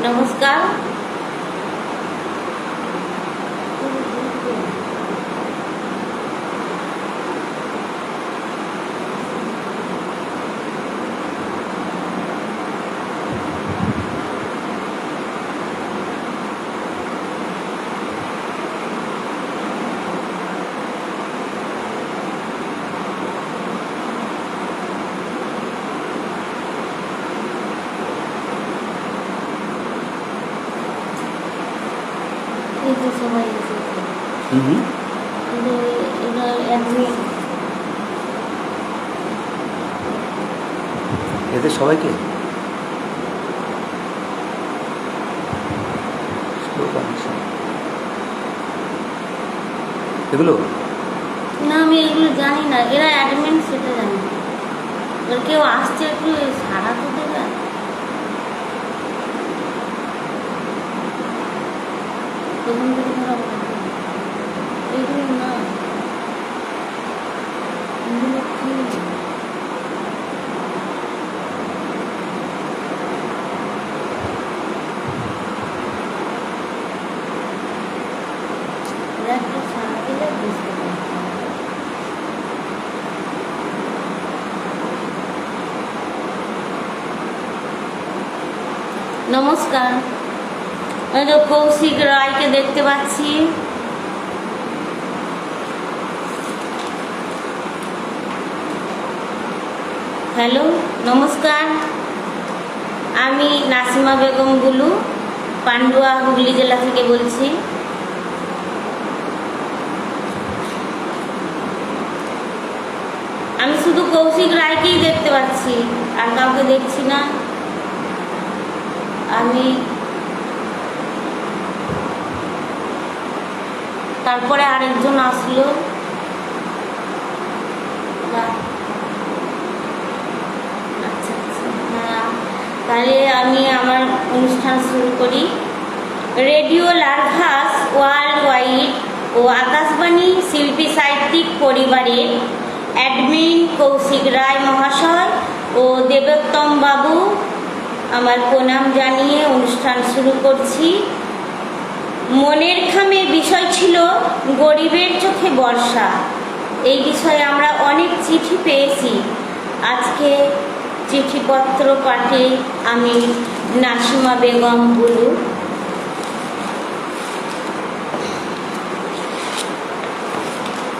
নমস্কার। সবাই এদের সবাইকে এগুলো না, আমি এগুলো জানি না। এরা অ্যাডমিন সেটা জানি না। এবার কেউ আসছে একটু সারা তো দেবে। প্রথম থেকে ধরা এগুলো না, এগুলো কি একটা সারা দিলে বুঝতে পারছি। নমস্কার, আমি তো কৌশিক রায়কে দেখতে পাচ্ছি। হ্যালো, নমস্কার। আমি নাসিমা বেগম বুলু, পান্ডুয়া, হুগলি জেলা থেকে বলছি। আমি শুধু কৌশিক রায়কেই দেখতে পাচ্ছি, আর কাউকে দেখছি না। আমি তারপরে আরেকজন আসলো। আচ্ছা আচ্ছা, হ্যাঁ, তাহলে আমি আমার অনুষ্ঠান শুরু করি। রেডিও লার্ভাস ওয়ার্ল্ড ওয়াইড ও আকাশবাণী শিল্পী সাহিত্যিক পরিবারের অ্যাডমিন কৌশিক রায় মহাশয় ও দেবোত্তম বাবু, আমার প্রণাম জানিয়ে অনুষ্ঠান শুরু করছি। মনের খামে বিষয় ছিল গরিবের চোখে বর্ষা। এই বিষয়ে আমরা অনেক চিঠি পেয়েছি। আজকে চিঠিপত্র পাঠে আমি নাসিমা বেগম বুলু।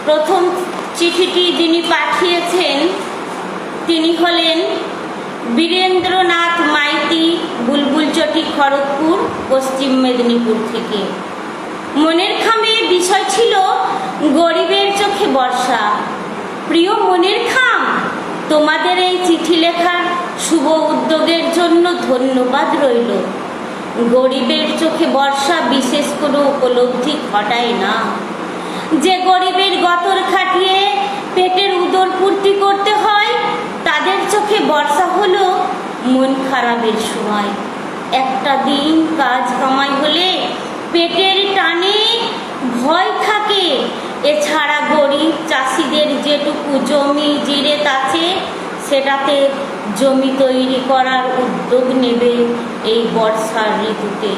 প্রথম চিঠিটি যিনি পাঠিয়েছেন তিনি হলেন বীরেন্দ্রনাথ মাইতি, বুলবুলচটি, খড়গপুর, পশ্চিম মেদিনীপুর থেকে। মনের খামে বিষয় ছিল গরিবের চোখে বর্ষা। প্রিয় মনের খাম, তোমাদের এই চিঠি লেখার শুভ উদ্যোগের জন্য ধন্যবাদ রইল। গরিবের চোখে বর্ষা বিশেষ কোনো উপলব্ধি ঘটায় না। যে গরিবের গতর খাটিয়ে পেটের উদর পূর্তি করতে হয়, তাদের চোখে বর্ষা হলো মন খারাপের সময়। একটা দিন কাজ কামাই হলে পেটের টানে ভয় থাকে। এছাড়া গরিব চাষিদের যেটুকু জমি জিরে আছে, সেটাতে জমি তৈরি করার উদ্যোগ নেবে এই বর্ষার ঋতুতে।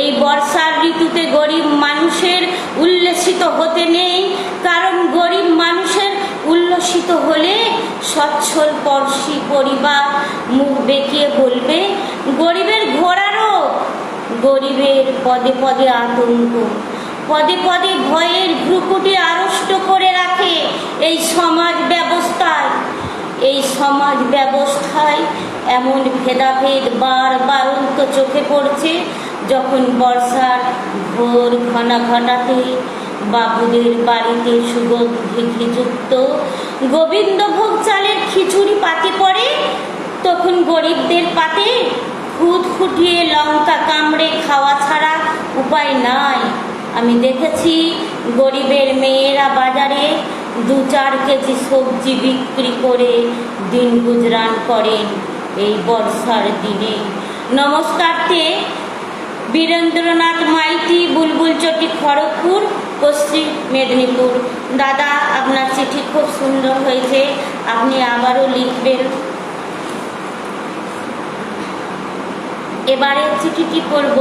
এই বর্ষার ঋতুতে গরিব মানুষের উল্লসিত হতে নেই, কারণ গরিব মানুষের উল্লসিত হলে সচ্ছল পড়শি পরিবার মুখ বেঁকিয়ে বলবে গরিবের ঘোড়া রোগ। গরিবের পদে পদে আতঙ্ক, পদে পদে ভয়ের ভ্রুকুটি আড়ষ্ট করে রাখে এই সমাজ ব্যবস্থায়। এই সমাজ ব্যবস্থায় এমন ভেদাভেদ বারবারন্ত চোখে পড়ছে যখন বর্ষার ভোর ঘটাতে বাবুদের বাড়িতে সুগন্ধি ঘিযুক্ত গোবিন্দভোগ চালের খিচুড়ি পাতে পড়ে, তখন গরিবদের পাতে খুদ ফুটিয়ে লঙ্কা কামড়ে খাওয়া ছাড়া উপায় নাই। আমি দেখেছি গরিবের মেয়েরা বাজারে 2-4 কেজি সবজি বিক্রি করে দিন গুজরান করেন এই বর্ষার দিনে। নমস্কারতে বীরেন্দ্রনাথ মাইতি, বুলবুলচটি, খড়গপুর, পশ্চিম মেদিনীপুর। দাদা, আপনার চিঠি খুব সুন্দর হয়েছে, আপনি আবারও লিখবেন। এবারে চিঠিটি পড়ব।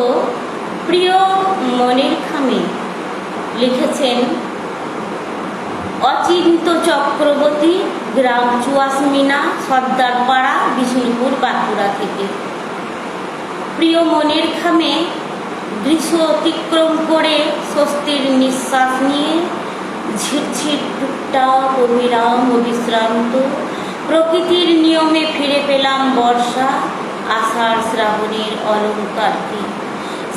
প্রিয় মনের খামে, লিখেছেন অচিন্ত চক্রবর্তী, গ্রাম চুয়াশমিনা, সর্দারপাড়া, বিষ্ণুপুর, বাঁকুড়া থেকে। প্রিয় মনের খামে, গ্রীষ্ম অতিক্রম করে স্বস্তির নিঃশ্বাস নিয়ে ঝিরঝির টুকটাক অবিরাম ও বিশ্রান্ত প্রকৃতির নিয়মে ফিরে পেলাম বর্ষা, আষাঢ় শ্রাবণের অলঙ্কারকে।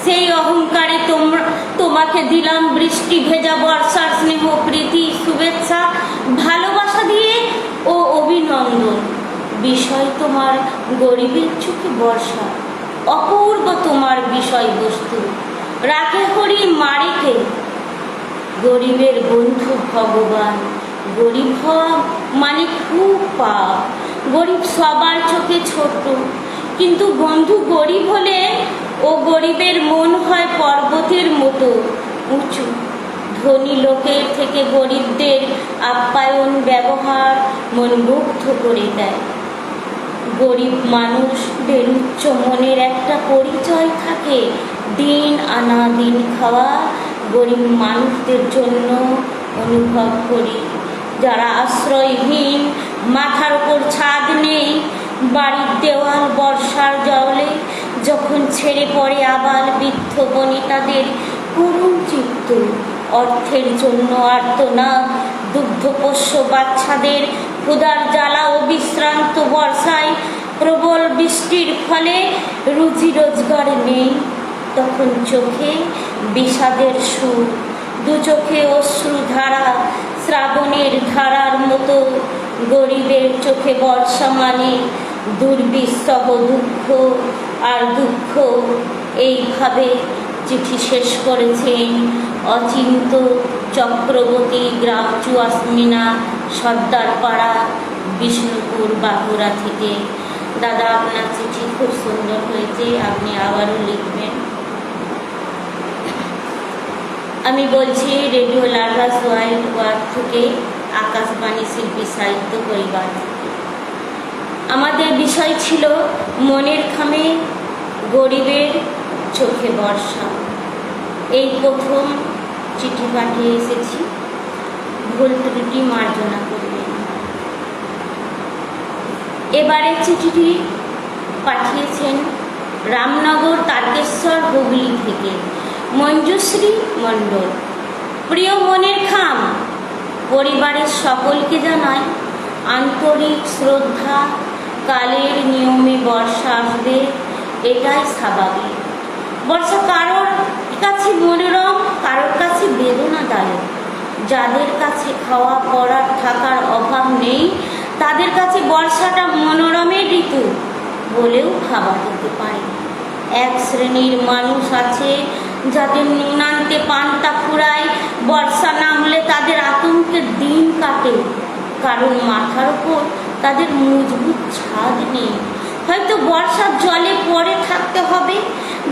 সেই অহংকারে তোমাকে দিলাম বৃষ্টি ভেজা বর্ষার স্নেহ, প্রীতি, শুভেচ্ছা, ভালোবাসা দিয়ে ও অভিনন্দন। বিষয় তোমার গরিবের চোখে বর্ষা, অপূর্ব তোমার বিষয়বস্তু। রাখে হরি মারিকে, গরিবের বন্ধু ভগবান। গরিব হওয়া মানে খুব পাপ। গরিব সবার চোখে ছোট, কিন্তু বন্ধু গরিব হলে ও গরিবের মন হয় পর্বতের মতো উঁচু। ধনী লোকের থেকে গরিবদের আপ্যায়ন ব্যবহার মন মুগ্ধ করে দেয়। গরিব মানুষদের উচ্চ মনের একটা পরিচয় থাকে, দিন আনা দিন খাওয়া। গরিব মানুষদের জন্য অনুভব করি, যারা আশ্রয়হীন, মাথার ওপর ছাদ নেই, বাড়ির দেওয়াল বর্ষার জলে যখন ছেড়ে পড়ে আবার বৃদ্ধ বনিতাদের করুণ চিত্ত, অর্থের জন্য আর্তনাদ, দুগ্ধপোষ্য বাচ্চাদের ক্ষুধার জ্বালা ও বিশ্রান্ত বর্ষায় প্রবল বৃষ্টির ফলে রুজি রোজগার নেই, তখন চোখে বিষাদের সুর, দু চোখে অশ্রুধারা, শ্রাবণের ধারার মতো। গরিবের চোখে বর্ষা মানে দুর্বিষহ দুঃখ আর দুঃখ। এইভাবে চিঠি শেষ করেছেন অচিন্ত চক্রবর্তী, গ্রাম চুয়াশমিনা, সর্দারপাড়া, বিষ্ণুপুর, বাঁকুড়া থেকে। দাদা, আপনার চিঠি খুব সুন্দর হয়েছে, আপনি আবারও লিখবেন। আমি বলছি রেডিও লাভার্স ওয়ার্ল্ড ওয়ার্ক থেকে, আকাশবাণী শিল্পী সাহিত্য পরিবার থেকে। আমাদের বিষয় ছিল মনের খামে, গরিবের চোখে বর্ষা। এই প্রথম চিঠি পাঠিয়ে এসেছি, ভুল ত্রুটি মার্জনা করবেন। এবারে চিঠিটি পাঠিয়েছেন রামনগর, তারকেশ্বর, হুগলি থেকে মঞ্জুশ্রী মণ্ডল। প্রিয় মনের খাম, পরিবারের সকলকে জানাই আন্তরিক শ্রদ্ধা। কালের নিয়মে বর্ষা আসবে, এটাই স্বাভাবিক। বর্ষা কারোর কাছে মনোরম, কারোর কাছে বেদনাদায়ক। যাদের কাছে খাওয়া পড়ার থাকার অভাব নেই, তাদের কাছে বর্ষাটা মনোরমের ঋতু বলেও ভাবা যেতে পারে। এক শ্রেণীর মানুষ আছে যাদের নুন আনতে পান্তা ফুরায়, বর্ষা নামলে তাদের আতঙ্কের দিন কাটে, কারণ মাথার ওপর তাদের মজবুত ছাদ নেই। হয়তো বর্ষার জলে পড়ে থাকতে হবে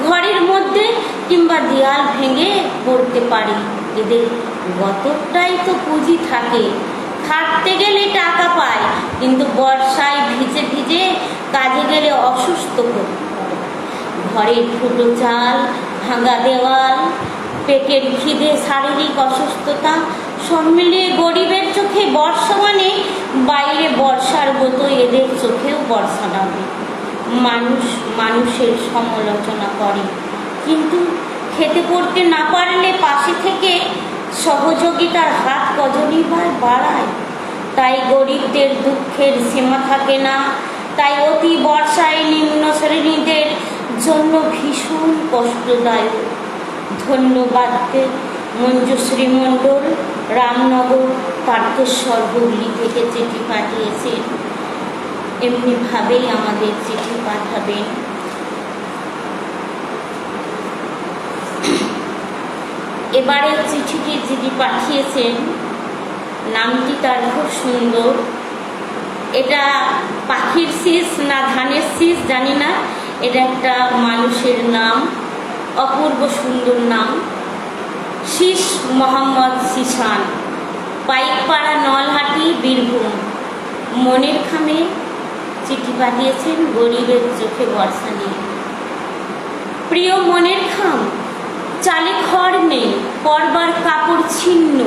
ঘরের মধ্যে, কিংবা দেয়াল ভেঙে পড়তে পারে। এদের গতরটাই তো পুঁজি থাকে, খাটতে গেলে টাকা পায়, কিন্তু বর্ষায় ভিজে ভিজে কাজে গেলে অসুস্থ হতে পারে। ঘরের ফুটো চাল, ভাঙা দেওয়াল, পেটের খিদে, শারীরিক অসুস্থতা সব মিলিয়ে গরিবের চোখে বর্ষা মানে বাইরে বর্ষার মতো এদের চোখেও বর্ষা নামে। মানুষ মানুষের সমালোচনা করে, কিন্তু খেতে পড়তে না পারলে পাশে থেকে সহযোগিতার হাত কজনই বাড়ায়। তাই গরিবদের দুঃখের সীমা থাকে না, তাই অতি বর্ষায় নিম্ন শ্রেণীদের জন্য ভীষণ কষ্টদায়ক। ধন্যবাদ। মঞ্জুশ্রী মণ্ডল, রামনগর, তারকেশ্বর, হুগলি থেকে চিঠি পাঠিয়েছেন। এমনিভাবেই আমাদের চিঠি পাঠাবেন। এবারে চিঠিটি যিনি পাঠিয়েছেন, নামটি তার খুব সুন্দর। এটা পাখির শীষ না ধানের শীষ জানি না, এটা একটা মানুষের নাম, অপূর্ব সুন্দর নাম। শীষ মোহাম্মদ শিশান, পাইকপাড়া, নলহাটি, বীরভূম। মনের খামে চিঠি পাঠিয়েছেন গরিবের চোখে বর্ষা নিয়ে। প্রিয় মনের খাম, চালে খড় নেই, পরবার কাপড় ছিন্ন,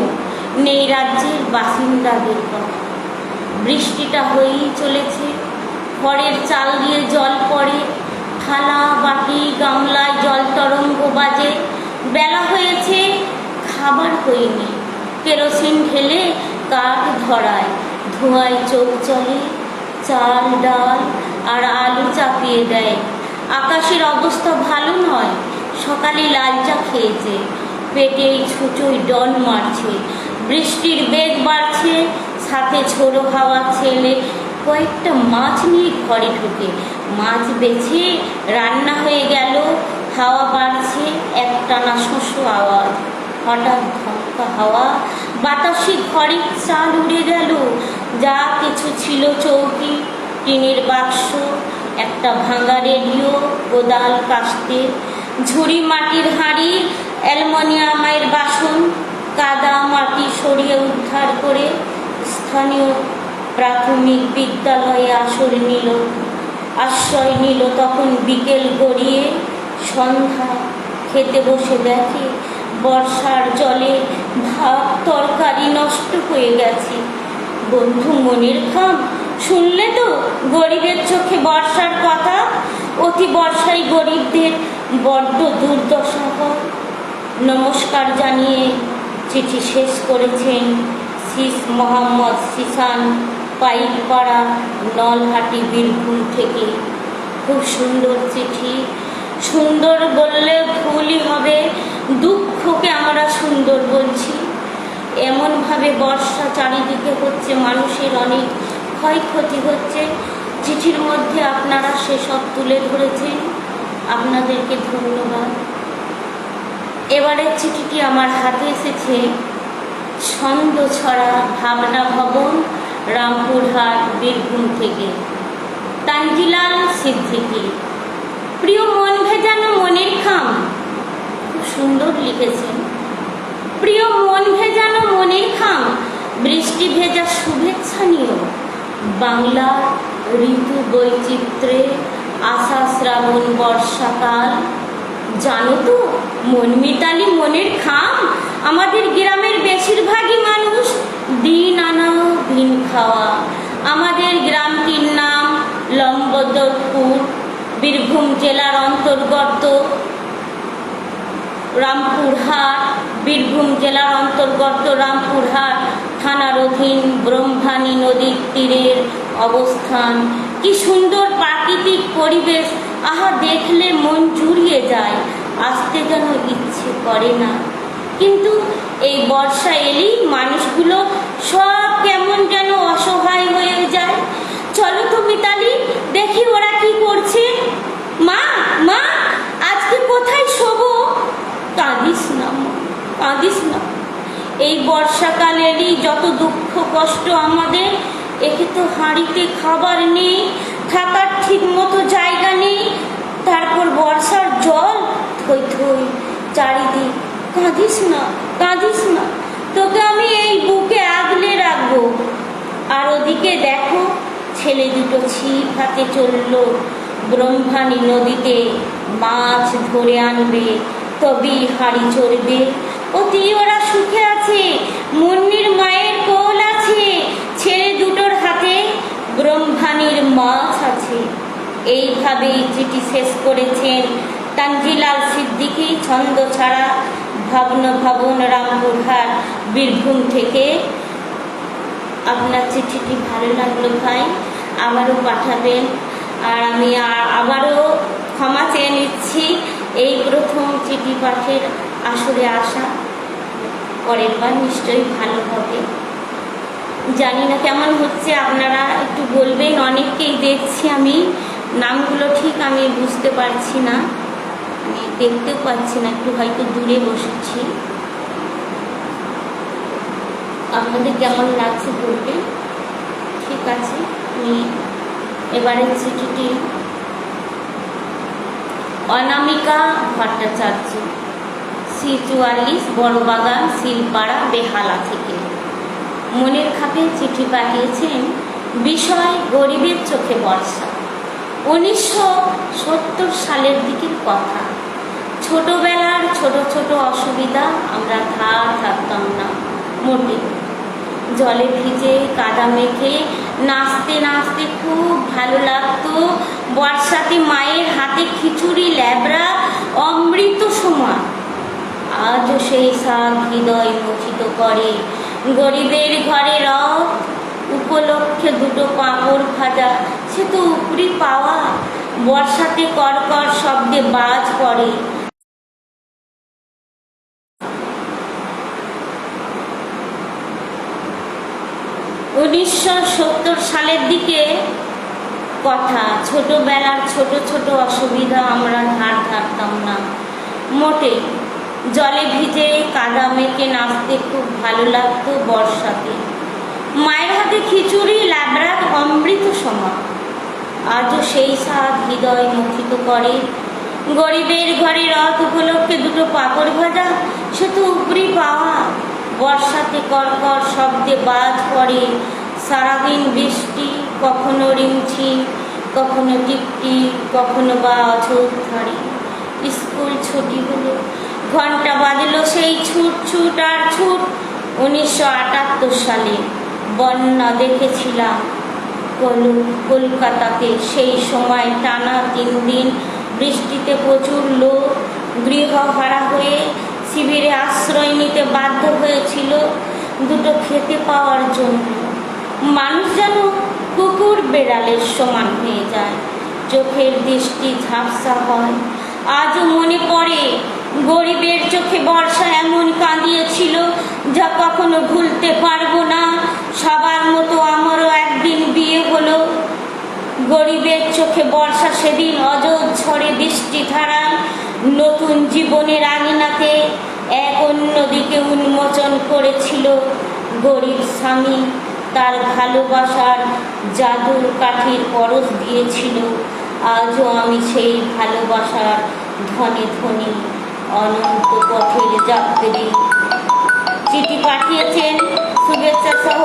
নেই রাজ্যের বাসিন্দাদের কথা। বৃষ্টিটা হয়েই চলেছে, খড়ের চাল দিয়ে জল পড়ে, থালা বাটি গামলায় জল তরঙ্গ বাজে। বেলা হয়েছে, খাবার হয়নি, কেরোসিন ঢেলে কাঠ ধরায়, ধোঁয়ায় চোখ চলে, চাল ডাল আর আলু চাপিয়ে দেয়। আকাশের অবস্থা ভালো নয়, সকালে লাল চা খেয়েছে, পেটে ছুঁচোয় ডন মারছে। বৃষ্টির বেগ বাড়ছে, সাথে ঝোড়ো হাওয়া ছেলে কয়েকটা মাছ নিয়ে ঘরে ঢোকে। মাছ বেছে রান্না হয়ে গেল, হাওয়া বাড়ছে, একটানা শোঁসো আওয়াজ। হঠাৎ ধমকা হাওয়া, বাতাসে ঘরের চাল উড়ে গেল। যা কিছু ছিল, চৌকি, টিনের বাক্স, একটা ভাঙা রেডিও, কোদাল, কাস্তে, ঝুড়ি মাটির হাঁড়ি, অ্যালুমিনিয়ামের বাসন, কাদা মাটি সরিয়ে উদ্ধার করে স্থানীয় প্রাথমিক বিদ্যালয়ে আশ্রয় নিল। তখন বিকেল গড়িয়ে সন্ধ্যা, খেতে বসে দেখে বর্ষার জলে ভাত তরকারি নষ্ট হয়ে গেছে। বন্ধু মনের খাম, শুনলে তো গরিবের চোখে বর্ষার কথা? অতি বর্ষায় গরিবদের বড্ড দুর্দশা হয়। নমস্কার জানিয়ে চিঠি শেষ করেছেন শীষ মোহাম্মদ সিসান, পাইকপাড়া, নলহাটি, বীরভূম থেকে। খুব সুন্দর চিঠি। সুন্দর বললে ভুলই হবে, দুঃখকে আমরা সুন্দর বলছি। এমনভাবে বর্ষা চারিদিকে হচ্ছে, মানুষের অনেক ক্ষয়ক্ষতি হচ্ছে। চিঠির মধ্যে আপনারা সেসব তুলে ধরেছেন, আপনাদেরকে ধন্যবাদ। এবারের চিঠিটি আমার হাতে এসেছে ছন্দছড়া ভাবনা ভবন, রামপুরহাট, বীরভূম থেকে। তানজিলাল সিদ্দিকী। প্রিয় মন ভেজানো মনের খাম, খুব সুন্দর লিখেছেন। প্রিয় মন ভেজানো মনের খাম, বৃষ্টি ভেজা শুভেচ্ছা নিও। বাংলার ঋতু বৈচিত্র্যে আষাঢ় শ্রাবণ বর্ষাকাল। জানো তো মন মিতালি মনের খাম, আমাদের গ্রামের বেশিরভাগই মানুষ দিন আনা দিন খাওয়া। আমাদের গ্রামটির নাম লম্বদরপুর, বীরভূম জেলার অন্তর্গত রামপুরহাট, বীরভূম জেলার অন্তর্গত রামপুরহাট থানার অধীন ব্রহ্মণী নদীর তীরের অবস্থান। কি সুন্দর প্রাকৃতিক পরিবেশ, আহা দেখলে মন জুড়িয়ে যায়, আসতে যেন ইচ্ছে করে না। কিন্তু এই বর্ষা এলেই মানুষগুলো সব কেমন যেন অসহায় হয়ে যায়। চলো তো মিতালি, দেখি ওরা কি করছে। মা মা, আজকে কোথায় শোবো? কাঁদিস না মা, কাঁদিস না। এই বর্ষাকাল এলেই যত দুঃখ কষ্ট আমাদের। একে তো হাঁড়িতে খাবার নেই, থাকার ঠিক মতো জায়গা নেই, তারপর বর্ষার জল থই থই চারিদিক। কাঁদিস না, কাঁদিস না, তোকে আমি এই বুকে আগলে রাখবো। আর ওদিকে দেখো, ছেলে দুটো ছিপ হাতে চললো ব্রহ্মণী নদীতে, মাছ ধরে আনবে, তবেই হাঁড়ি চড়বে। অতি ওরা সুখে আছে, মুন্নির মায়ের কোল আছে, ছেলে দুটোর হাতে ব্রহ্মণীর মাছ আছে। এইভাবেই চিঠি শেষ করেছেন তানজিলাল সিদ্দিকী, ছন্দছড়া ভাবনা ভবন, রামপুরহাট, বীরভূম থেকে। আপনার চিঠিটি ভালো লাগলো ভাই, আবারও পাঠাবেন। আর আমি আবারও ক্ষমা চেয়ে নিচ্ছি, এই প্রথম চিঠি পাঠের আসরে আসা। পরের বার নিশ্চয়ই ভালো হবে। জানি না কেমন হচ্ছে, আপনারা একটু বলবেন। অনেককেই দেখছি আমি, নামগুলো ঠিক আমি বুঝতে পারছি না, আমি দেখতেও পাচ্ছি না, একটু হয়তো দূরে বসেছি। আপনাদের কেমন লাগছে বলবেন। ঠিক আছে, আমি এবারের চিঠিটি অনামিকা ভট্টাচার্য, C44, বড়বাগান, শিলপাড়া, বেহালা থেকে। মনের খাপে চিঠি পাঠিয়েছেন। বিষয় গরিবের চোখে বর্ষা। 1970 সালের দিকের কথা। ছোটবেলার ছোট ছোট অসুবিধা আমরা ধার থাকতাম না মোটে। জলে ভিজে কাদা মেখে নাচতে নাচতে খুব ভালো লাগতো। বর্ষাতে মায়ের হাতে খিচুড়ি ল্যাবড়া অমৃত সমান। আজও সেই শাক হৃদয় মুখিত করে। গরিবের ঘরে রথ উপলক্ষে দুটো পাঁপড় ভাজা, সে তো উপরি পাওয়া। বর্ষাতে কড়কড় শব্দে বাজ পড়ে। 1970 সালের দিকে কথা। ছোটবেলার ছোট ছোট অসুবিধা আমরা ধার ধারতাম না মোটেই। জলে ভিজে কাদা মেখে নাচতে খুব ভালো লাগতো বর্ষাতে। মায়ের হাতে খিচুড়ি ল্যাবড়া অমৃত সমান। আজও সেই স্বাদ হৃদয় মুখিত করে। গরিবের ঘরে রথ উপলক্ষে দুটো পাঁপড় ভাজা, সে তো উপরি পাওয়া। বর্ষাতে কড়কড় শব্দে বাজ পড়ে। সারাদিন বৃষ্টি, কখনো রিমঝিম, কখনো টিপটিপ, কখনো বা অঝোর ধারে। স্কুল ছুটি হলো, ঘন্টা বাজলো সেই ছুট ছুট আর ছুট। 1978 সালে বন্যা দেখেছিলাম কলকাতাতে। সেই সময় টানা 3 দিন বৃষ্টিতে প্রচুর লোক গৃহহারা হয়ে শিবিরে আশ্রয় নিতে বাধ্য হয়েছিল দুটো খেতে পাওয়ার জন্য। মানুষ যেন কুকুর বেড়ালের সমান হয়ে যায়, চোখের দৃষ্টি ঝাপসা হয়। আজও মনে পড়ে গরিবের চোখে বর্ষা এমন কাঁদিয়েছিল যা কখনো ভুলতে পারবো না। সবার মতো আমারও একদিন বিয়ে হলো। গরিবের চোখে বর্ষা সেদিন অজস্র বৃষ্টি ধারায় নতুন জীবনের আঙিনাতে এক অন্যদিকে উন্মোচন করেছিল। গরিব স্বামী তার ভালোবাসার জাদুর কাঠির পরশ দিয়েছিল। আজও আমি সেই ভালোবাসার ধনে ধনী অনন্ত পথের যাত্রী। চিঠি পাঠিয়েছেন শুভেচ্ছা সহ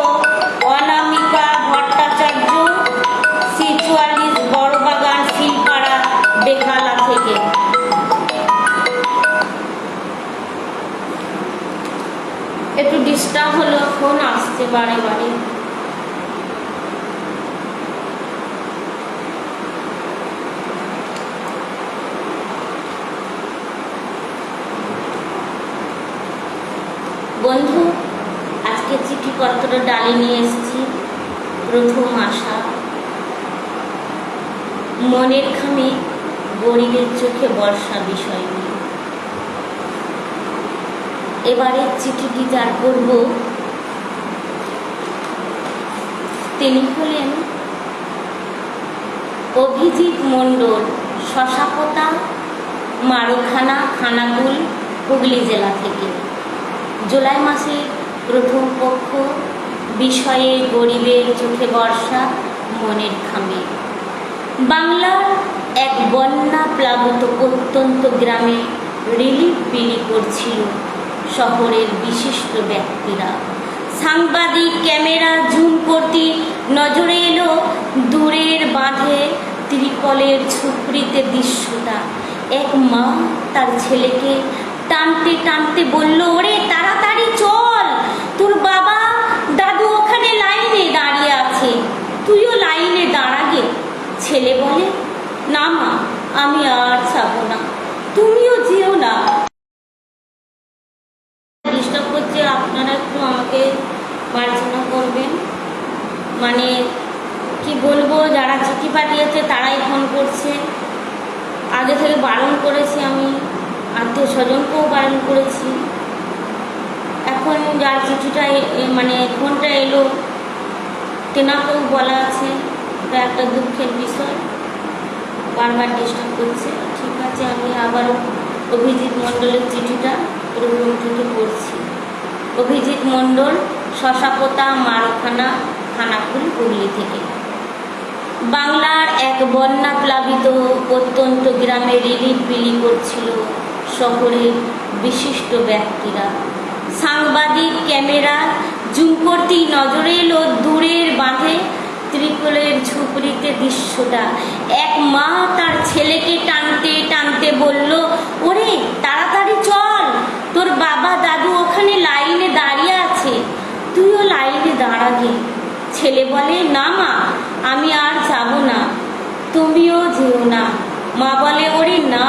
অনামিকা ভট্টাচার্য, 44 বড়বাগান, শিলপাড়া, বেহালা থেকে। একটু ডিস্টার্ব হলো, ফোন আসছে বারে বারে। বন্ধু, আজকে চিঠিপত্র ডালি নিয়ে এসেছি। প্রথম আশা, মনের খামে গরিবের চোখে বর্ষা বিষয় নিয়ে। এবারের চিঠিটি যার করব তিনি হলেন অভিজিৎ মণ্ডল, শশাপোতা, মারুখানা, খানাকুল, হুগলি জেলা থেকে। জুলাই মাসের প্রথম পক্ষ, বিষয়ে গরিবের চোখে বর্ষা, মনের খামে। বাংলার এক বন্যা প্লাবিত প্রত্যন্ত গ্রামে রিলিফ বিলি করছিল শহরের বিশিষ্ট ব্যক্তিরা। সাংবাদিক ক্যামেরা জুম করতে নজরে এলো দূরের বাঁধে ত্রিপলের ঝুপড়িতে দৃশ্যটা। এক মা তার ছেলেকে টানতে টানতে বলল, ওরে তাড়াতাড়ি চল, তোর বাবা দাদু ওখানে লাইনে দাঁড়িয়ে আছে, তুইও লাইনে দাঁড়াগে। ছেলে বলে, না মা, আমি আর যাবো না, তুমিও যেও না। ডিস্টার্ব করছে, আপনারা একটু আমাকে মার্জনা করবেন। মানে কি বলবো, যারা চিঠি পাঠিয়েছে তারাই ফোন করছে। আগে থেকে বারণ করেছি, আমি আত্মীয় স্বজনকেও বারণ করেছি। এখন যার চিঠিটা মানে ফোনটা এলো তেনাকেও বলা আছে। এটা একটা দুঃখের বিষয়, বারবার ডিস্টার্ব করছে। ঠিক আছে, আমি আবারও অভিজিৎ মণ্ডলের চিঠিটা প্রথম থেকে পড়ছি। অভিজিৎ মণ্ডল, শশাপোতা, মারখানা, খানাকুল, হুগলি থেকে। বাংলার এক বন্যা প্লাবিত প্রত্যন্ত গ্রামে রিলিফ বিলি করছিল শহরের বিশিষ্ট ব্যক্তিরা। সাংবাদিক ক্যামেরা জুম করতেই নজরে এলো দূরের বাঁধে ত্রিপলের ঝুপড়িতে দৃশ্যটা। এক মা তার ছেলেকে টানতে টানতে বলল, ওরে তাড়াতাড়ি চল, তোর বাবা দাদু ওখানে লাইনে দাঁড়িয়ে আছে, তুইও লাইনে দাঁড়াবি। ছেলে বলে, না মা, আমি আর যাব না, তুমিও যেও না। মা বলে, ওরে না,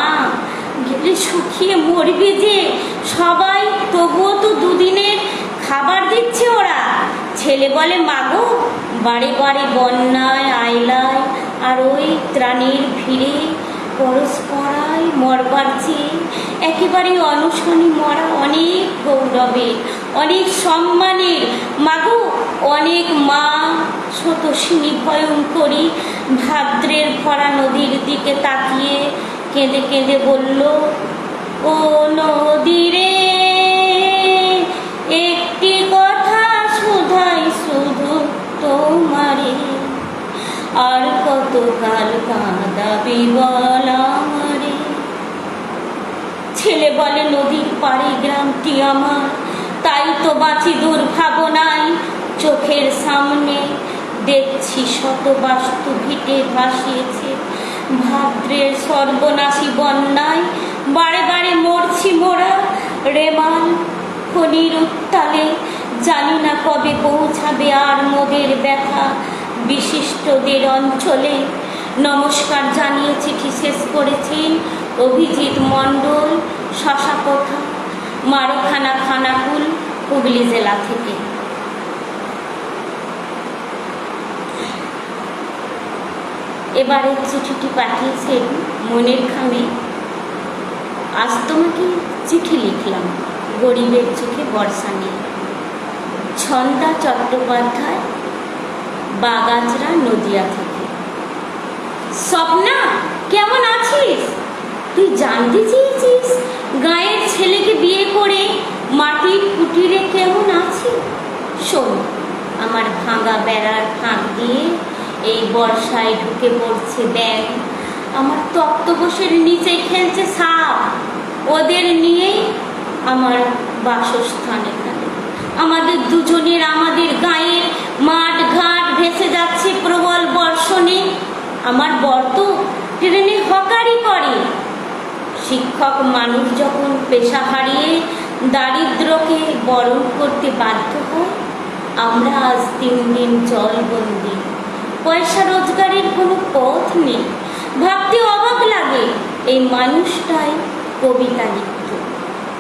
গেলে শুকিয়ে মরবি যে সবাই, তবুও তো দুদিনের খাবার দিচ্ছে ওরা। ছেলে বলে, মাগো, বারে বারে বন্যায় আইলায় আর ওই ত্রাণের ভিড়ে পরস্পরায় মরবার চেয়ে একেবারে অনশনে মরা অনেক গৌরবের, অনেক সম্মানের। মাগো, অনেক মা শতসিনী ভয়ঙ্করী ভাদ্রের ভরা নদীর দিকে তাকিয়ে কেঁদে কেঁদে বলল, ও নদী রে, একটি কথা শুধাই শুধু তোমারে, আর কতকাল কাঁদাবি বল আমারে। ছেলে বলে, নদীর পাড়ে গ্রামটি আমার, তাই তো বাঁচি দুর্ভাবনায়, চোখের সামনে দেখছি শত বাস্তু ভিটে ভাসিয়েছে ভাদ্রের সর্বনাশী বন্যায়, বারে বারে মরছি মোরা রেমাল খনির উত্তালে, জানি না কবে পৌঁছাবে আর মোদের ব্যথা বিশিষ্টদের অঞ্চলে। নমস্কার জানিয়ে চিঠি শেষ করেছেন অভিজিৎ মণ্ডল, শশাকোঠা, মারখানা, খানাকুল, হুগলি জেলা থেকে। এবারে চিঠিটি পাঠিয়েছেন মনের খামে। আজ তোমাকে চিঠি লিখলাম গরিবের চোখে বর্ষা নিয়ে। ছন্দা চট্টোপাধ্যায়, বাগাচড়া, নদিয়া থেকে। স্বপ্না, কেমন আছিস? তুই জানতে চেয়েছিস গাঁয়ের ছেলেকে বিয়ে করে মাটির কুটিরে কেমন আছি? শোন, আমার ভাঙা বেড়ার ফাঁক দিয়ে এই বর্ষায় ঢুকে পড়ছে ব্যাঙ, আমার তক্তপোষের নিচে খেলছে সাপ, ওদের নিয়েই আমার বাসস্থান এখানে। আমাদের দুজনের, আমাদের গায়ের মাঠ ঘাট ভেসে যাচ্ছে প্রবল বর্ষণে। আমার বর তো ট্রেনে হকারি করে। শিক্ষক মানুষ যখন পেশা হারিয়ে দারিদ্রকে বরণ করতে বাধ্য হয়, আমরা আজ 3 দিন জলবন্দি, পয়সা রোজগারের কোনো পথ নেই। ভাবতে অবাক লাগে এই মানুষটাই কবিতা লিখত।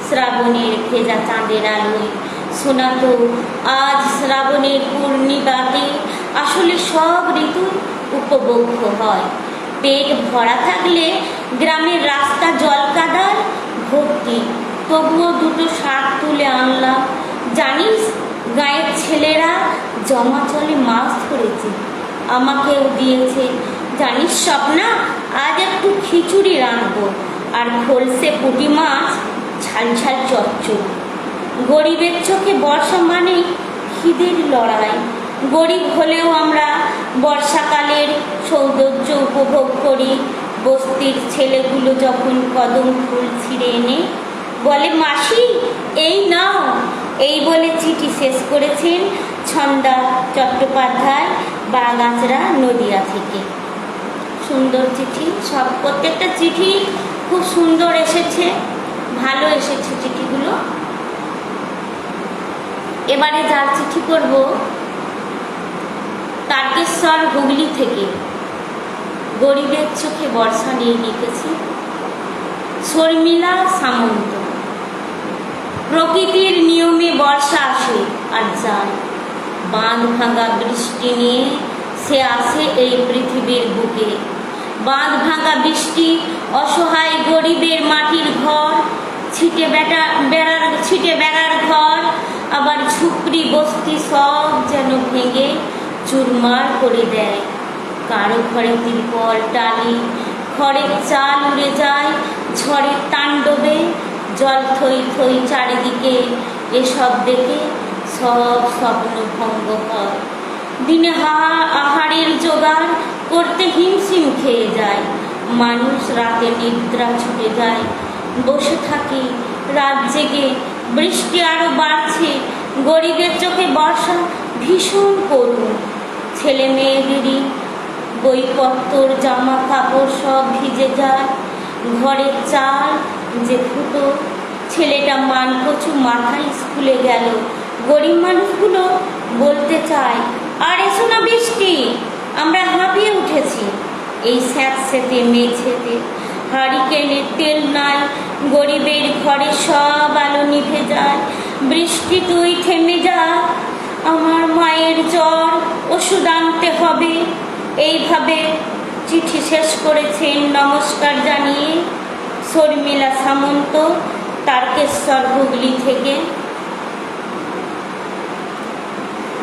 শ্রাবণের ভেজা চাঁদের আলোয় শোনাতো আজ শ্রাবণের পূর্ণিমাতে আসলে সব ঋতু উপভোগ্য হয়। পেট ভরা থাকলে গ্রামের রাস্তা জল কাদার ভর্তি, তবুও দুটো শাক তুলে আনলাম। জানিস, গাঁয়ের ছেলেরা জমা জলে মাছ ধরেছে, আমাকেও দিয়েছে। জানিস স্বপ্না, আজ একটু খিচুড়ি রাঁধবো আর খোলসে পুঁটি মাছ ঝাল ঝাল চচ্চড়ি। গরিবের চোখে বর্ষা মানেই খিদের লড়াই। গরিব হলেও আমরা বর্ষাকালের সৌন্দর্য উপভোগ করি। বস্তির ছেলেগুলো যখন কদম ফুল ছিঁড়ে এনে বলে, মাসি এই নাও, এই বলে চিঠি শেষ করেছেন ছন্দা চট্টোপাধ্যায়, বাগাচড়া, নদিয়া থেকে। সুন্দর চিঠি, সব প্রত্যেকটা চিঠি খুব সুন্দর এসেছে, ভালো এসেছে চিঠিগুলো। এবারে যার চিঠি করব, তারকেশ্বর, হুগলি থেকে। গরিবের চোখে বর্ষা নিয়ে লিখেছি শর্মিলা সামন্ত। প্রকৃতির নিয়মে বর্ষা আসে আর যায়, বাঁধ ভাঙা বৃষ্টি নিয়ে সে আসে এই পৃথিবীর বুকে। বাঁধ ভাঙা বৃষ্টি অসহায় গরিবের মাটির ঘর, ছিটে বেড়ার ঘর, আবার ঝুপড়ি বস্তি সব যেন ভেঙে চুরমার করে দেয়। কারো ঘরে তিরপল টালি, খড়ের চাল উড়ে যায় ঝড়ের তাণ্ডবে, জল থই থই চারিদিকে। এসব দেখে সব স্বপ্ন ভঙ্গ হয়। দিনে আহারের জোগাড় করতে হিমশিম খেয়ে যায় মানুষ, রাতে নিদ্রা ছুটে যায়। বসে থাকি রাত জেগে, বৃষ্টি আরো বাড়ছে, গরিবের চোখে বর্ষা ভীষণ করুণ। ছেলে মেয়েদেরই বইপত্তর জামা কাপড় সব ভিজে যায়, ঘরের চাল যে ফুটো, ছেলেটা মানকচু মাথায় স্কুলে গেল। গরিব মানুষগুলো বলতে চায়, আর এসো না বৃষ্টি, আমরা হাঁপিয়ে উঠেছি। এই স্যাঁতস্যাঁতে মেঝেতে হারিকেনের তেল নাই, গরিবের ঘরে সব আলো নিভে যায়। বৃষ্টি তুই থেমে যা, আমার মায়ের জ্বর, ওষুধ আনতে হবে। এইভাবে চিঠি শেষ করেছেন নমস্কার জানিয়ে শর্মিলা সামন্ত, তারকেশ্বর, হুগলি থেকে।